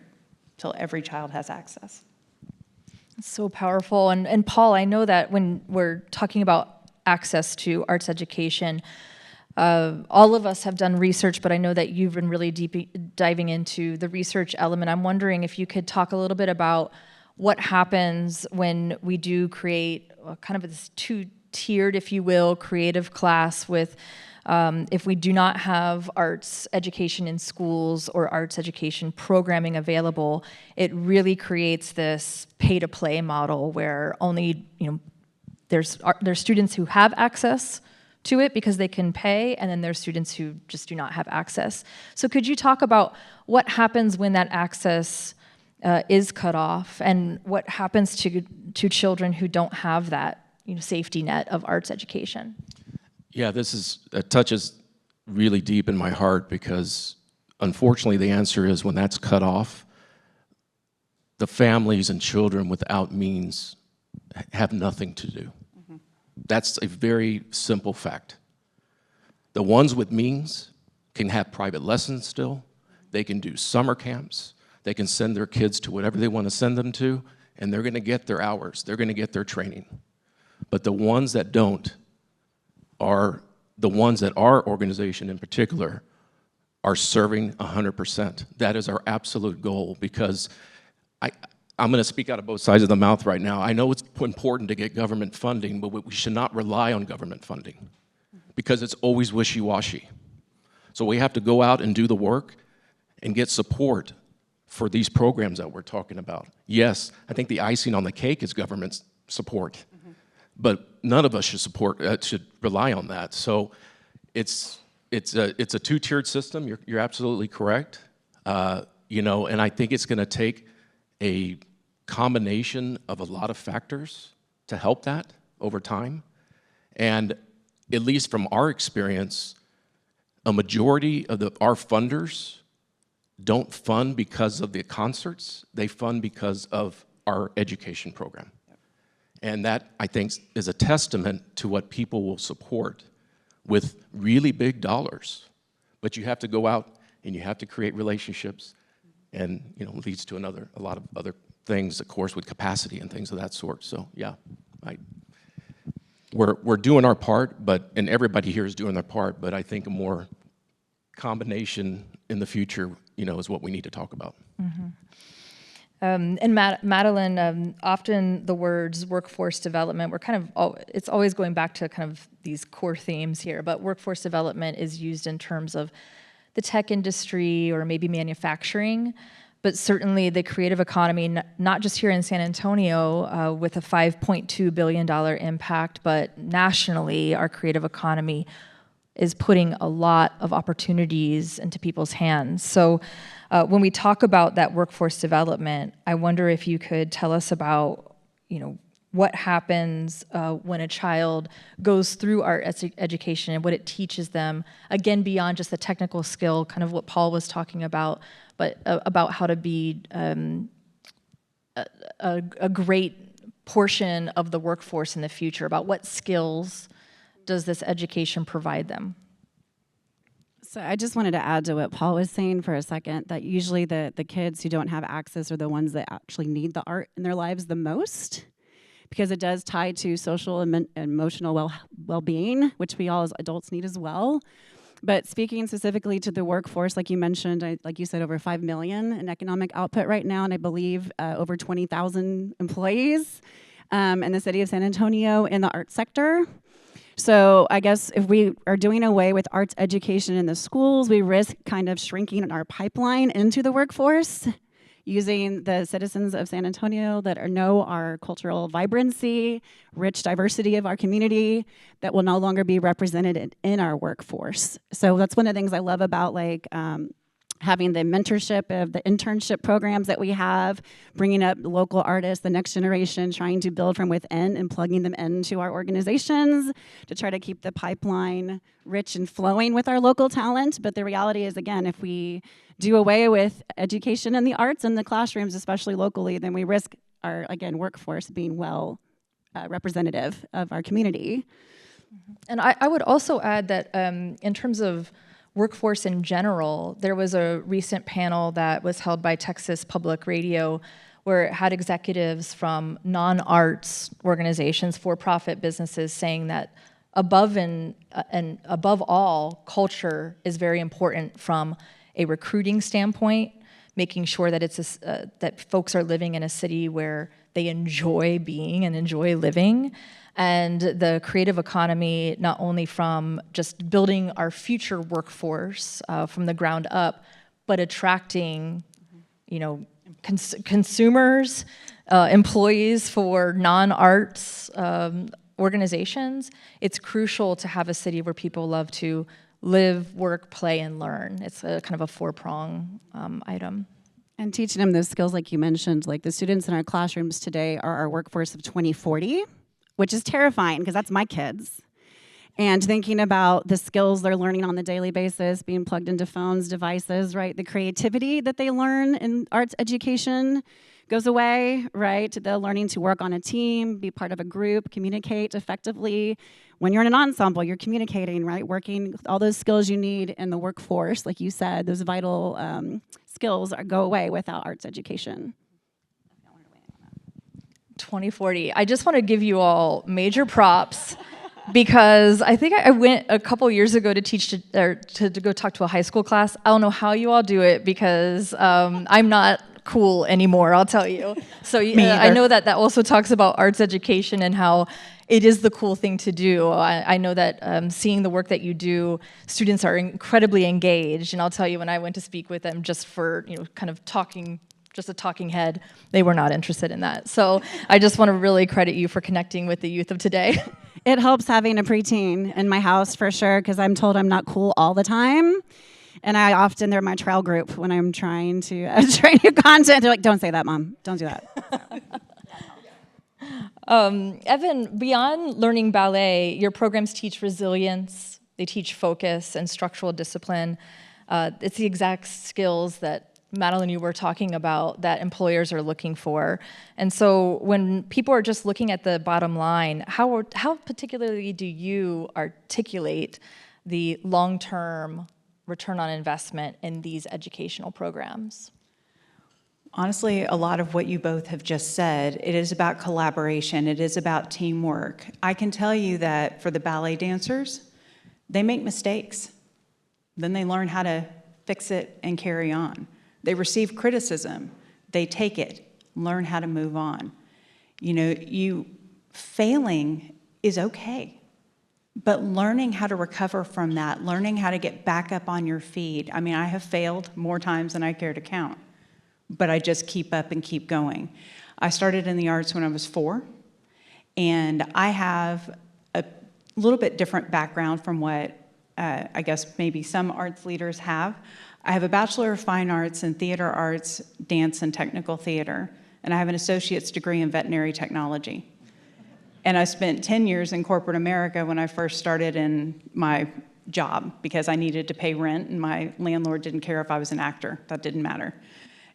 till every child has access. It's so powerful. And Paul, I know that when we're talking about access to arts education, all of us have done research, but I know that you've been really diving into the research element. I'm wondering if you could talk a little bit about what happens when we do create kind of this two-tiered, if you will, creative class with, if we do not have arts education in schools or arts education programming available, it really creates this pay-to-play model where only, there's students who have access to it because they can pay, and then there's students who just do not have access. So could you talk about what happens when that access is cut off, and what happens to children who don't have that safety net of arts education? Yeah, touches really deep in my heart because unfortunately the answer is when that's cut off, the families and children without means have nothing to do. That's a very simple fact. The ones with means can have private lessons still. They can do summer camps. They can send their kids to whatever they want to send them to, and they're going to get their hours. They're going to get their training. But the ones that don't are the ones that our organization in particular are serving 100%. That is our absolute goal because I'm going to speak out of both sides of the mouth right now. I know it's important to get government funding, but we should not rely on government funding because it's always wishy-washy. So we have to go out and do the work and get support for these programs that we're talking about. Yes, I think the icing on the cake is government support, but none of us should rely on that. So it's a two-tiered system. You're absolutely correct. And I think it's going to take a combination of a lot of factors to help that over time. And at least from our experience, a majority of our funders don't fund because of the concerts, they fund because of our education program. And that, I think, is a testament to what people will support with really big dollars. But you have to go out and you have to create relationships, and leads to a lot of other things, of course, with capacity and things of that sort. So yeah, we're doing our part, and everybody here is doing their part, but I think a more combination in the future, is what we need to talk about. And Madeline, often the words workforce development, it's always going back to kind of these core themes here, but workforce development is used in terms of the tech industry or maybe manufacturing, but certainly the creative economy, not just here in San Antonio with a $5.2 billion impact, but nationally, our creative economy is putting a lot of opportunities into people's hands. So when we talk about that workforce development, I wonder if you could tell us about, what happens when a child goes through art education and what it teaches them, again, beyond just the technical skill, kind of what Paul was talking about, but about how to be a great portion of the workforce in the future, about what skills does this education provide them? So I just wanted to add to what Paul was saying for a second, that usually the kids who don't have access are the ones that actually need the art in their lives the most, because it does tie to social and emotional well-being, which we all as adults need as well. But speaking specifically to the workforce, like you mentioned, like you said, over 5 million in economic output right now, and I believe over 20,000 employees in the city of San Antonio in the arts sector. So I guess if we are doing away with arts education in the schools, we risk kind of shrinking our pipeline into the workforce, using the citizens of San Antonio that know our cultural vibrancy, rich diversity of our community, that will no longer be represented in our workforce. So that's one of the things I love about having the mentorship of the internship programs that we have, bringing up local artists, the next generation, trying to build from within and plugging them into our organizations to try to keep the pipeline rich and flowing with our local talent. But the reality is, again, if we do away with education in the arts in the classrooms, especially locally, then we risk our, again, workforce being well representative of our community. And I would also add that in terms of workforce in general, there was a recent panel that was held by Texas Public Radio where it had executives from non-arts organizations, for-profit businesses, saying that above all, culture is very important from a recruiting standpoint, making sure that that folks are living in a city where they enjoy being and enjoy living. And the creative economy, not only from just building our future workforce from the ground up, but attracting, consumers, employees for non-arts organizations. It's crucial to have a city where people love to live, work, play, and learn. It's a kind of a four-prong item. And teaching them those skills like you mentioned, like the students in our classrooms today are our workforce of 2040, which is terrifying because that's my kids. And thinking about the skills they're learning on the daily basis, being plugged into phones, devices, right? The creativity that they learn in arts education goes away, right? They're learning to work on a team, be part of a group, communicate effectively. When you're in an ensemble, you're communicating, right? Working all those skills you need in the workforce, like you said, those vital skills go away without arts education. 2040. I just want to give you all major props because I think I went a couple years ago to teach to go talk to a high school class. I don't know how you all do it because I'm not cool anymore, I'll tell you. So I know that also talks about arts education and how it is the cool thing to do. I know that seeing the work that you do, students are incredibly engaged. And I'll tell you, when I went to speak with them just for, kind of talking, just a talking head, they were not interested in that. So I just want to really credit you for connecting with the youth of today. It helps having a preteen in my house for sure, because I'm told I'm not cool all the time. And they're my trial group when I'm trying to try new content. They're like, don't say that, Mom. Don't do that. Evan, beyond learning ballet, your programs teach resilience, they teach focus and structural discipline. It's the exact skills that Madeline, you were talking about that employers are looking for. And so when people are just looking at the bottom line, how particularly do you articulate the long-term return on investment in these educational programs? Honestly, a lot of what you both have just said, it is about collaboration, it is about teamwork. I can tell you that for the ballet dancers, they make mistakes. Then they learn how to fix it and carry on. They receive criticism, they take it, learn how to move on. Failing is okay, but learning how to recover from that, learning how to get back up on your feet. I mean, I have failed more times than I care to count, but I just keep up and keep going. I started in the arts when I was 4, and I have a little bit different background from what I guess maybe some arts leaders have. I have a Bachelor of Fine Arts in Theater Arts, Dance, and Technical Theater, and I have an associate's degree in veterinary technology. And I spent 10 years in corporate America when I first started in my job because I needed to pay rent, and my landlord didn't care if I was an actor. That didn't matter.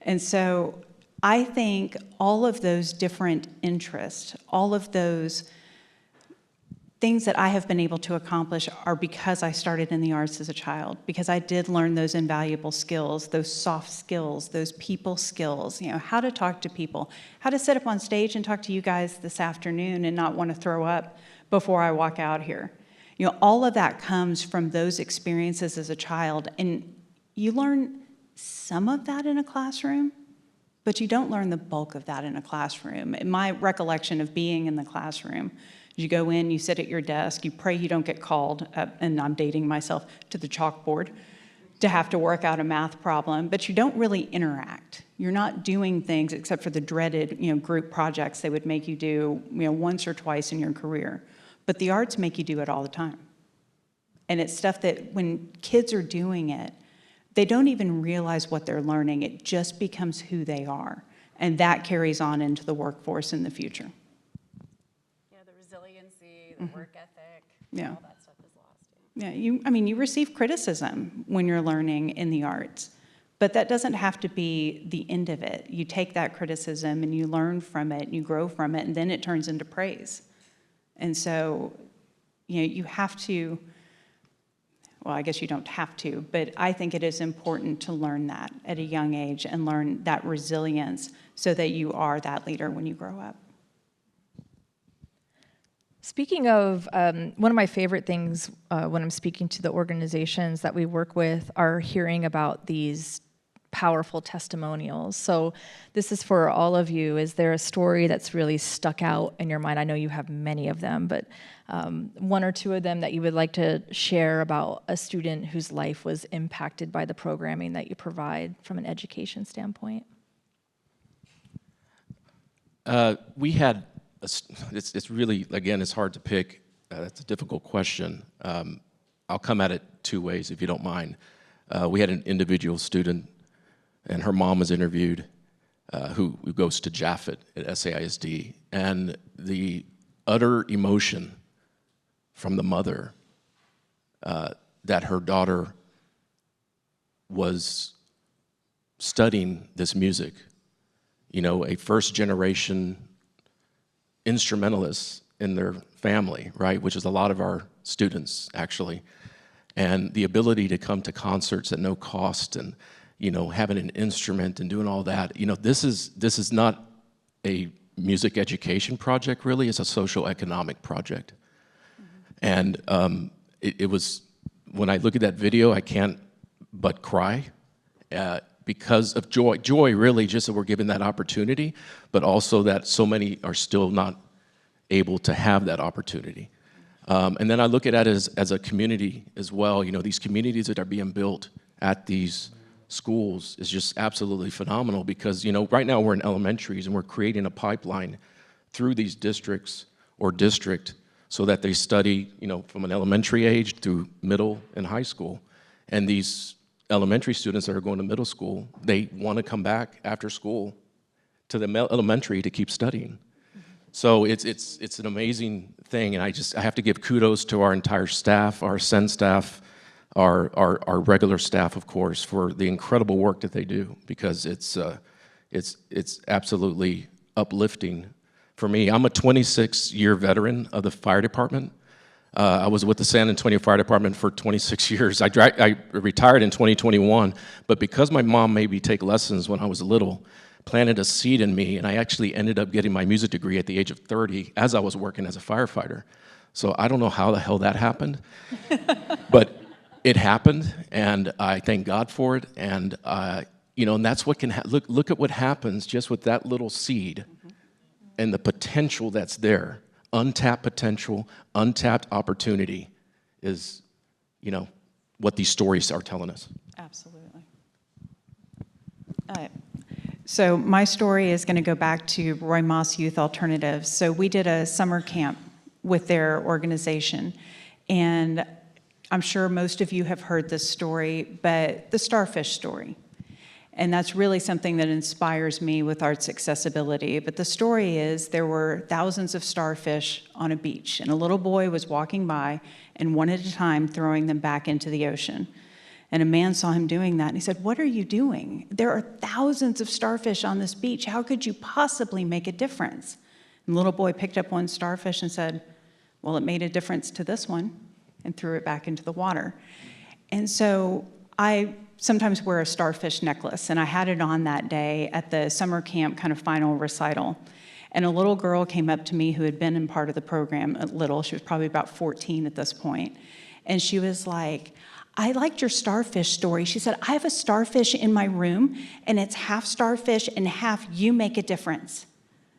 And so I think all of those different interests, all of those things that I have been able to accomplish are because I started in the arts as a child, because I did learn those invaluable skills, those soft skills, those people skills, how to talk to people, how to sit up on stage and talk to you guys this afternoon and not want to throw up before I walk out here. All of that comes from those experiences as a child, and you learn some of that in a classroom, but you don't learn the bulk of that in a classroom. In my recollection of being in the classroom, you go in, you sit at your desk, you pray you don't get called, and I'm dating myself, to the chalkboard to have to work out a math problem, but you don't really interact. You're not doing things except for the dreaded, group projects they would make you do, once or twice in your career. But the arts make you do it all the time. And it's stuff that when kids are doing it, they don't even realize what they're learning. It just becomes who they are. And that carries on into the workforce in the future. The work ethic, yeah. all that stuff is lost. Yeah, you receive criticism when you're learning in the arts, but that doesn't have to be the end of it. You take that criticism and you learn from it and you grow from it, and then it turns into praise. And so, you have to, well, I guess you don't have to, but I think it is important to learn that at a young age and learn that resilience so that you are that leader when you grow up. Speaking of, one of my favorite things when I'm speaking to the organizations that we work with are hearing about these powerful testimonials. So this is for all of you. Is there a story that's really stuck out in your mind? I know you have many of them, but one or two of them that you would like to share about a student whose life was impacted by the programming that you provide from an education standpoint? We had, it's really, again, it's hard to pick. It's a difficult question. I'll come at it 2 ways, if you don't mind. We had an individual student and her mom was interviewed, who goes to Jaffet at SAISD, and the utter emotion from the mother that her daughter was studying this music, you know, a first-generation instrumentalist in their family, right, which is a lot of our students, actually, and the ability to come to concerts at no cost and, you know, having an instrument and doing all that, you know, this is not a music education project, really. It's a social economic project. And it was, when I look at that video, I can't but cry because of joy. Joy, really, just that we're given that opportunity, but also that so many are still not able to have that opportunity. And then I look at it as a community as well. You know, these communities that are being built at these schools is just absolutely phenomenal because, you know, right now we're in elementaries and we're creating a pipeline through these districts or district so that they study, you know, from an elementary age through middle and high school. And these elementary students that are going to middle school, they want to come back after school to the elementary to keep studying. So it's an amazing thing, and I have to give kudos to our entire staff, our SEN staff, our regular staff, of course, for the incredible work that they do, because it's absolutely uplifting for me. I'm a 26-year veteran of the fire department. I was with the San Antonio Fire Department for 26 years. I retired in 2021, but because my mom made me take lessons when I was little, planted a seed in me, and I actually ended up getting my music degree at the age of 30 as I was working as a firefighter. So I don't know how the hell that happened, but it happened, and I thank God for it. And you know, and that's what can look at what happens just with that little seed, and the potential that's there, untapped potential, untapped opportunity, is, you know, what these stories are telling us. Absolutely. So my story is going to go back to Roy Moss Youth Alternatives. So we did a summer camp with their organization, and I'm sure most of you have heard this story, but the starfish story. And that's really something that inspires me with arts accessibility. But the story is there were thousands of starfish on a beach, and a little boy was walking by and one at a time throwing them back into the ocean. And a man saw him doing that, and he said, "What are you doing? There are thousands of starfish on this beach. How could you possibly make a difference?" And the little boy picked up one starfish and said, "Well, it made a difference to this one," and threw it back into the water. And so I sometimes wear a starfish necklace, and I had it on that day at the summer camp kind of final recital. And a little girl came up to me who had been in part of the program, she was probably about 14 at this point, and she was like, "I liked your starfish story." She said, "I have a starfish in my room, and it's half starfish and half you make a difference."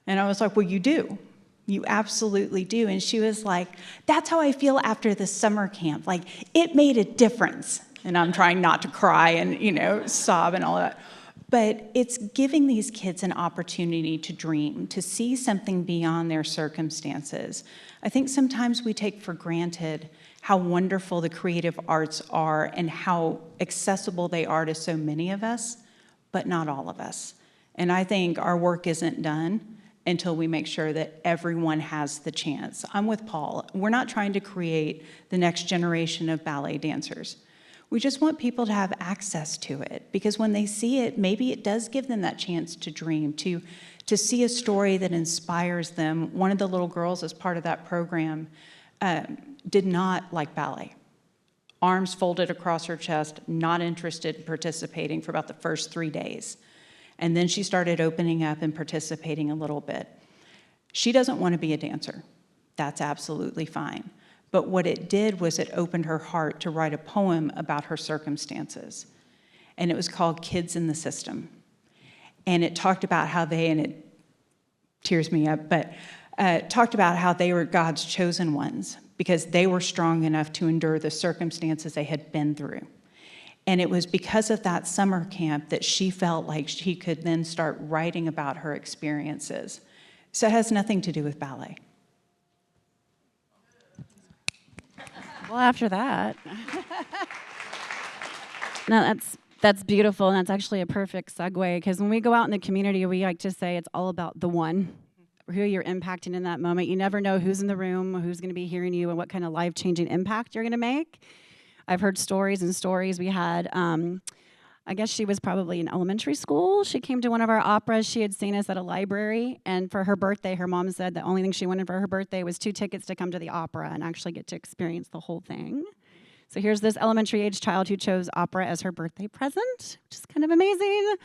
And I was like, "Well, you do. You absolutely do." And she was like, "That's how I feel after the summer camp. Like, it made a difference." And I'm trying not to cry and, you know, sob and all that. But it's giving these kids an opportunity to dream, to see something beyond their circumstances. I think sometimes we take for granted how wonderful the creative arts are and how accessible they are to so many of us, but not all of us. And I think our work isn't done until we make sure that everyone has the chance. I'm with Paul. We're not trying to create the next generation of ballet dancers. We just want people to have access to it, because when they see it, maybe it does give them that chance to dream, to see a story that inspires them. One of the little girls as part of that program did not like ballet. Arms folded across her chest, not interested in participating for about the first 3 days. And then she started opening up and participating a little bit. She doesn't want to be a dancer. That's absolutely fine. But what it did was it opened her heart to write a poem about her circumstances. And it was called Kids in the System. And it talked about how and it tears me up, but talked about how they were God's chosen ones because they were strong enough to endure the circumstances they had been through. And it was because of that summer camp that she felt like she could then start writing about her experiences. So it has nothing to do with ballet. Well, after that. No, That's beautiful, and that's actually a perfect segue, because when we go out in the community, we like to say it's all about the one, who you're impacting in that moment. You never know who's in the room, who's going to be hearing you, and what kind of life-changing impact you're going to make. I've heard stories and stories. We had, I guess she was probably in elementary school. She came to one of our operas. She had seen us at a library, and for her birthday, her mom said the only thing she wanted for her birthday was 2 tickets to come to the opera and actually get to experience the whole thing. So here's this elementary age child who chose opera as her birthday present, which is kind of amazing.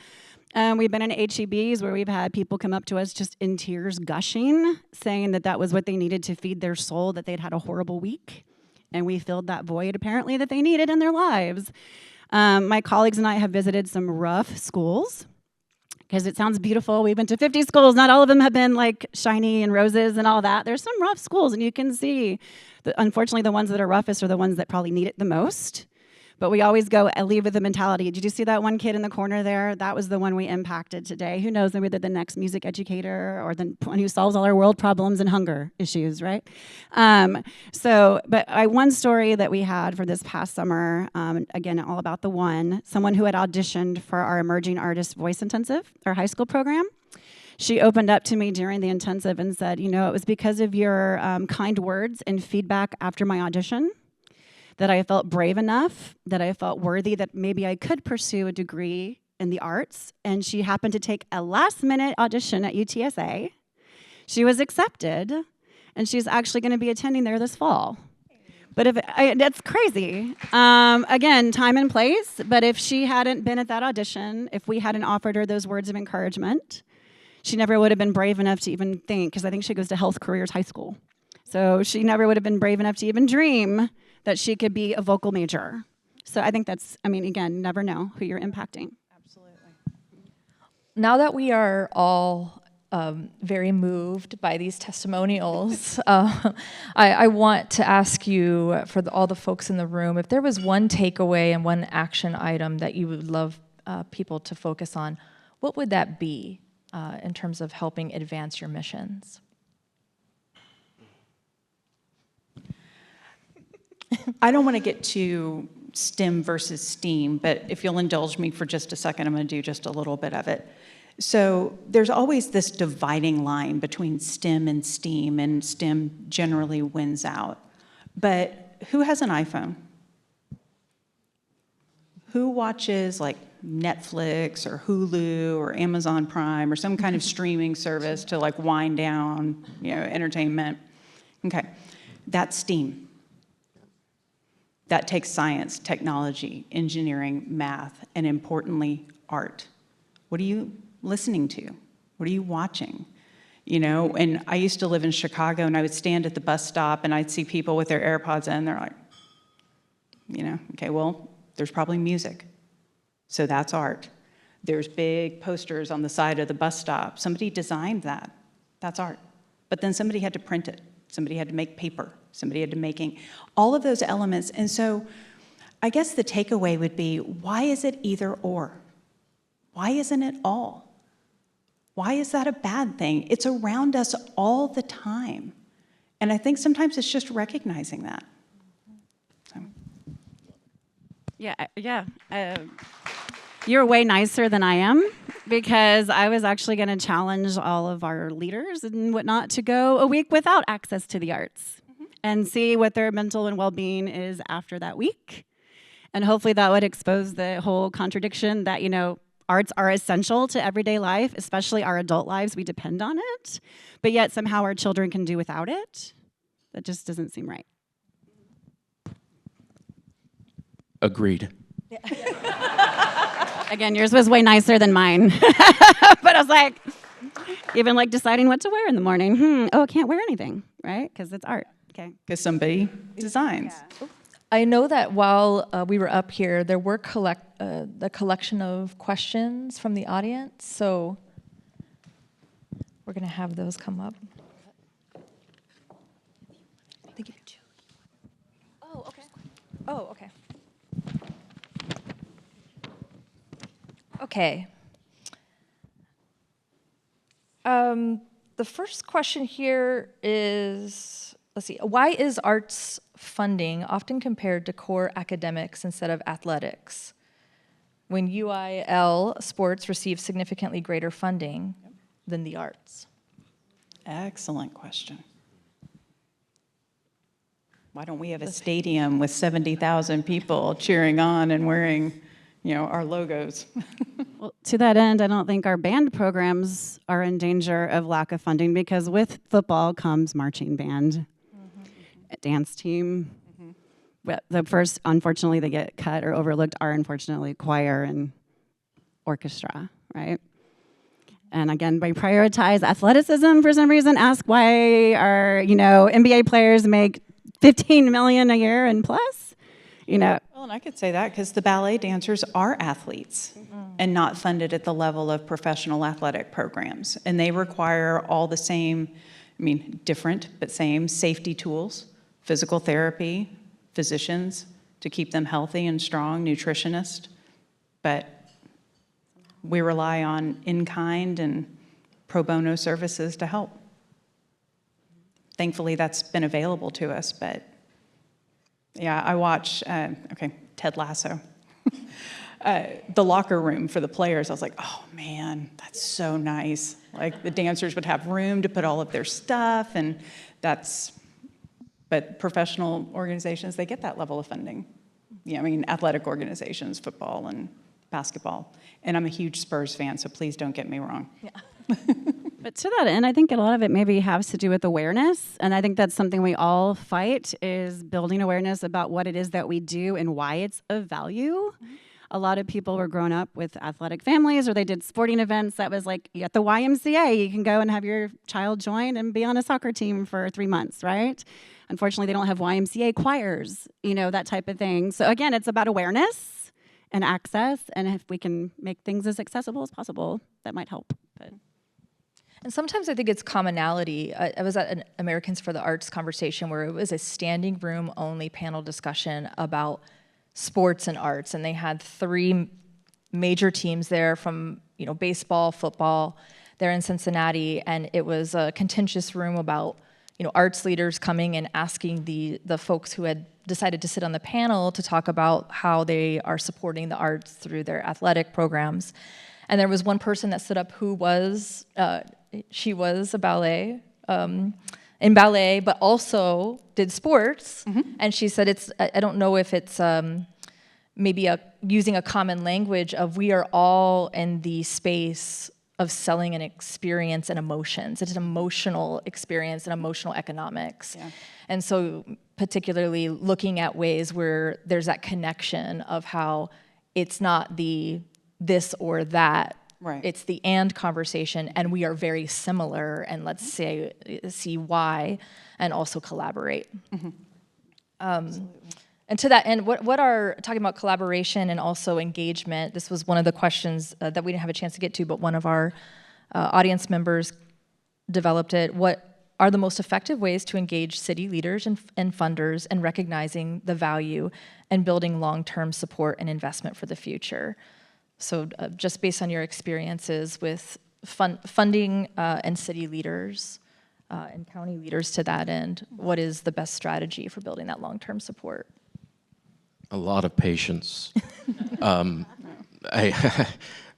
We've been in HEBs where we've had people come up to us just in tears, gushing, saying that that was what they needed to feed their soul, that they'd had a horrible week. And we filled that void, apparently, that they needed in their lives. My colleagues and I have visited some rough schools, because it sounds beautiful. We've been to 50 schools. Not all of them have been like shiny and roses and all that. There's some rough schools, and you can see that unfortunately the ones that are roughest are the ones that probably need it the most. But we always go and leave with the mentality. Did you see that one kid in the corner there? That was the one we impacted today. Who knows, maybe they're the next music educator or the one who solves all our world problems and hunger issues, right? But one story that we had for this past summer, again, all about the one, someone who had auditioned for our Emerging Artist Voice Intensive, our high school program. She opened up to me during the intensive and said, you know, it was because of your kind words and feedback after my audition that I felt brave enough, that I felt worthy, that maybe I could pursue a degree in the arts. And she happened to take a last-minute audition at UTSA. She was accepted, and she's actually going to be attending there this fall. But that's crazy. Again, time and place, but if she hadn't been at that audition, if we hadn't offered her those words of encouragement, she never would have been brave enough to even think, because I think she goes to Health Careers High School. So she never would have been brave enough to even dream that she could be a vocal major. So I think that's, I mean, again, never know who you're impacting. Absolutely. Now that we are all very moved by these testimonials, I want to ask you, for all the folks in the room, if there was one takeaway and one action item that you would love people to focus on, what would that be in terms of helping advance your missions? I don't want to get to STEM versus STEAM, but if you'll indulge me for just a second, I'm going to do just a little bit of it. So there's always this dividing line between STEM and STEAM, and STEM generally wins out. But who has an iPhone? Who watches like Netflix or Hulu or Amazon Prime or some kind of streaming service to like wind down, entertainment? Okay, that's STEAM. That takes science, technology, engineering, math, and importantly, art. What are you listening to? What are you watching? And I used to live in Chicago, and I would stand at the bus stop, and I'd see people with their AirPods in. They're like, okay, well, there's probably music. So that's art. There's big posters on the side of the bus stop. Somebody designed that. That's art. But then somebody had to print it. Somebody had to make paper. Somebody had to making all of those elements. And so I guess the takeaway would be, why is it either or? Why isn't it all? Why is that a bad thing? It's around us all the time. And I think sometimes it's just recognizing that. So. Yeah. You're way nicer than I am, because I was actually going to challenge all of our leaders and whatnot to go a week without access to the arts and see what their mental and well-being is after that week. And hopefully that would expose the whole contradiction that, arts are essential to everyday life, especially our adult lives. We depend on it, but yet somehow our children can do without it. That just doesn't seem right. Agreed. Again, yours was way nicer than mine. But I was like, even like deciding what to wear in the morning. Oh, I can't wear anything, right? Because it's art. Okay. Because somebody designs. Yeah. I know that while we were up here, there were the collection of questions from the audience. So we're going to have those come up. Thank you. Oh, okay. Okay. The first question here is, let's see, why is arts funding often compared to core academics instead of athletics? when UIL sports receive significantly greater funding than the arts? Excellent question. Why don't we have a stadium with 70,000 people cheering on and wearing, our logos? Well, to that end, I don't think our band programs are in danger of lack of funding because with football comes marching band, dance team. Well, the first, unfortunately, they get cut or overlooked are unfortunately choir and orchestra, right? And again, we prioritize athleticism for some reason. Ask why our, NBA players make 15 million a year and plus, Well, and I could say that because the ballet dancers are athletes and not funded at the level of professional athletic programs. And they require all the same, different, but same safety tools, physical therapy, physicians to keep them healthy and strong, nutritionists. But we rely on in-kind and pro bono services to help. Thankfully, that's been available to us, but yeah, I watch, Ted Lasso. The locker room for the players, I was like, oh man, that's so nice. Like the dancers would have room to put all of their stuff, and but professional organizations, they get that level of funding. Athletic organizations, football and basketball. And I'm a huge Spurs fan, so please don't get me wrong. Yeah. But to that end, I think a lot of it maybe has to do with awareness. And I think that's something we all fight is building awareness about what it is that we do and why it's of value. A lot of people were grown up with athletic families or they did sporting events that was like at the YMCA, you can go and have your child join and be on a soccer team for 3 months, right? Unfortunately, they don't have YMCA choirs, that type of thing. So again, it's about awareness and access. And if we can make things as accessible as possible, that might help. But. And sometimes I think it's commonality. I was at an Americans for the Arts conversation where it was a standing room only panel discussion about sports and arts. And they had 3 major teams there from, baseball, football. They're in Cincinnati. And it was a contentious room about, arts leaders coming and asking the folks who had decided to sit on the panel to talk about how they are supporting the arts through their athletic programs. And there was one person that stood up who was, she was a ballet, in ballet, but also did sports. And she said I don't know if it's maybe using a common language of we are all in the space of selling an experience and emotions. It's an emotional experience and emotional economics. Yeah. And so particularly looking at ways where there's that connection of how it's not the this or that. Right. It's the and conversation, and we are very similar, and let's see why, and also collaborate. And to that end, what are, talking about collaboration and also engagement, this was one of the questions that we didn't have a chance to get to, but one of our audience members developed it. What are the most effective ways to engage city leaders and funders in recognizing the value and building long-term support and investment for the future? So just based on your experiences with funding and city leaders and county leaders to that end, what is the best strategy for building that long-term support? A lot of patience.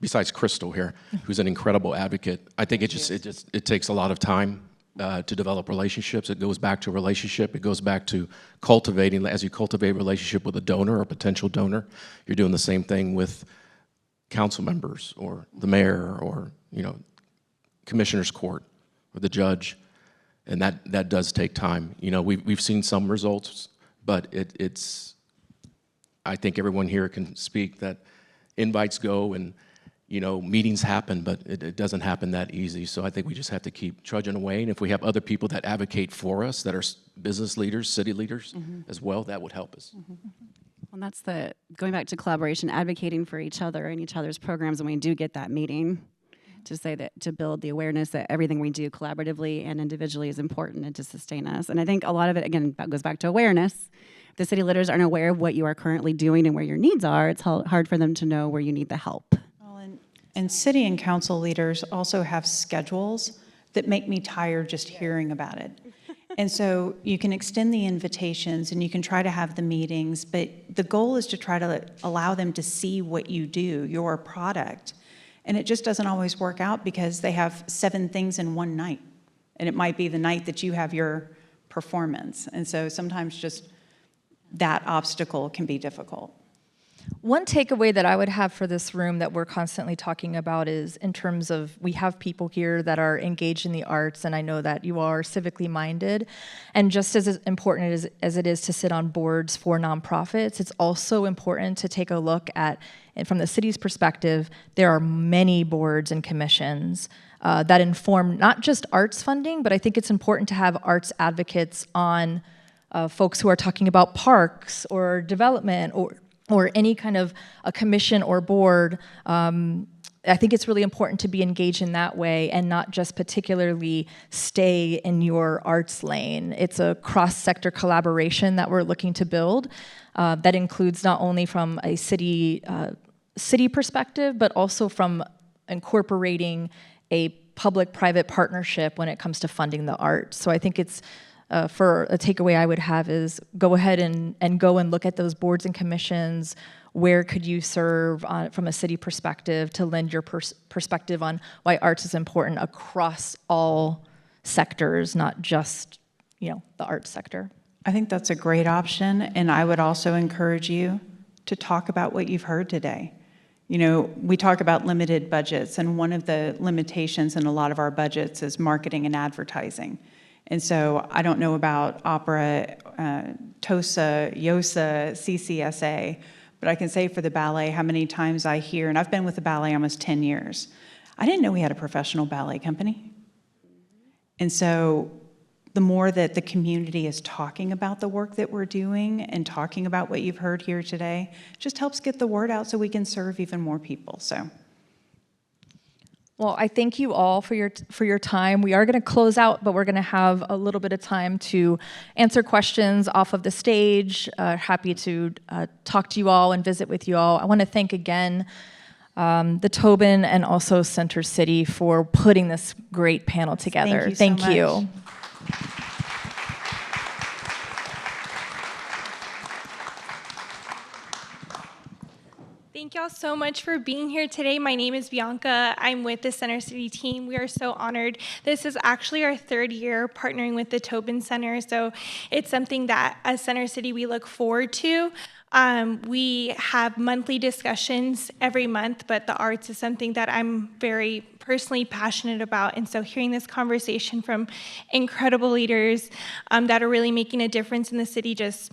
Besides Crystal here, who's an incredible advocate, I think it takes a lot of time to develop relationships. It goes back to relationship. It goes back to cultivating. As you cultivate a relationship with a donor or potential donor, you're doing the same thing with council members or the mayor or commissioner's court or the judge, and that does take time. We've seen some results, but it's I think everyone here can speak that invites go and meetings happen, but it doesn't happen that easy. So I think we just have to keep trudging away, and if we have other people that advocate for us that are business leaders, city leaders as well, that would help us. And that's going back to collaboration, advocating for each other and each other's programs when we do get that meeting, to say that, to build the awareness that everything we do collaboratively and individually is important and to sustain us. And I think a lot of it, again, goes back to awareness. If the city leaders aren't aware of what you are currently doing and where your needs are, it's hard for them to know where you need the help. Well, and city and council leaders also have schedules that make me tired just hearing about it. And so you can extend the invitations and you can try to have the meetings, but the goal is to try to allow them to see what you do, your product. And it just doesn't always work out because they have 7 things in one night. And it might be the night that you have your performance. And so sometimes just that obstacle can be difficult. One takeaway that I would have for this room that we're constantly talking about is in terms of we have people here that are engaged in the arts, and I know that you are civically minded. And just as important as it is to sit on boards for nonprofits, it's also important to take a look at, and from the city's perspective, there are many boards and commissions that inform not just arts funding, but I think it's important to have arts advocates on folks who are talking about parks or development or any kind of a commission or board. I think it's really important to be engaged in that way and not just particularly stay in your arts lane. It's a cross-sector collaboration that we're looking to build that includes not only from a city perspective, but also from incorporating a public-private partnership when it comes to funding the arts. So I think it's for a takeaway I would have is go ahead and go and look at those boards and commissions. Where could you serve from a city perspective to lend your perspective on why arts is important across all sectors, not just, the arts sector? I think that's a great option, and I would also encourage you to talk about what you've heard today. We talk about limited budgets, and one of the limitations in a lot of our budgets is marketing and advertising. And so I don't know about opera, TOSA, YOSA, CCSA, but I can say for the ballet how many times I hear, and I've been with the ballet almost 10 years, I didn't know we had a professional ballet company. And so the more that the community is talking about the work that we're doing and talking about what you've heard here today, just helps get the word out so we can serve even more people. So. Well, I thank you all for your time. We are going to close out, but we're going to have a little bit of time to answer questions off of the stage. Happy to talk to you all and visit with you all. I want to thank again the Tobin and also Center City for putting this great panel together. Thank you so much. Thank y'all so much for being here today. My name is Bianca. I'm with the Center City team. We are so honored. This is actually our 3rd year partnering with the Tobin Center, so it's something that as Center City we look forward to. We have monthly discussions every month, but the arts is something that I'm very personally passionate about, and so hearing this conversation from incredible leaders that are really making a difference in the city just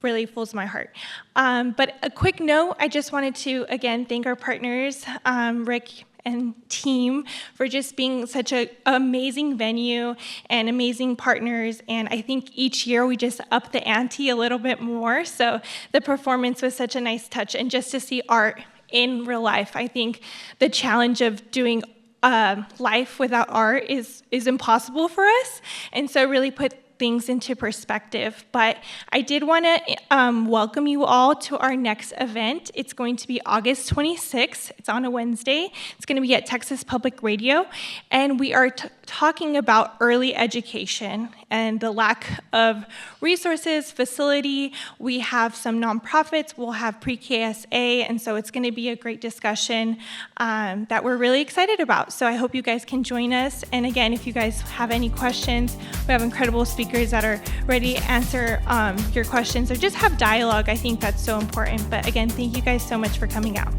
really fills my heart. But a quick note, I just wanted to, again, thank our partners, Rick and team, for just being such an amazing venue and amazing partners. And I think each year we just up the ante a little bit more. So the performance was such a nice touch. And just to see art in real life, I think the challenge of doing life without art is impossible for us. And so really put things into perspective. But I did want to welcome you all to our next event. It's going to be August 26th. It's on a Wednesday. It's going to be at Texas Public Radio. And we are talking about early education and the lack of resources, facility. We have some nonprofits. We'll have pre-KSA. And so it's going to be a great discussion that we're really excited about. So I hope you guys can join us. And again, if you guys have any questions, we have incredible speakers that are ready to answer your questions or just have dialogue. I think that's so important. But again, thank you guys so much for coming out.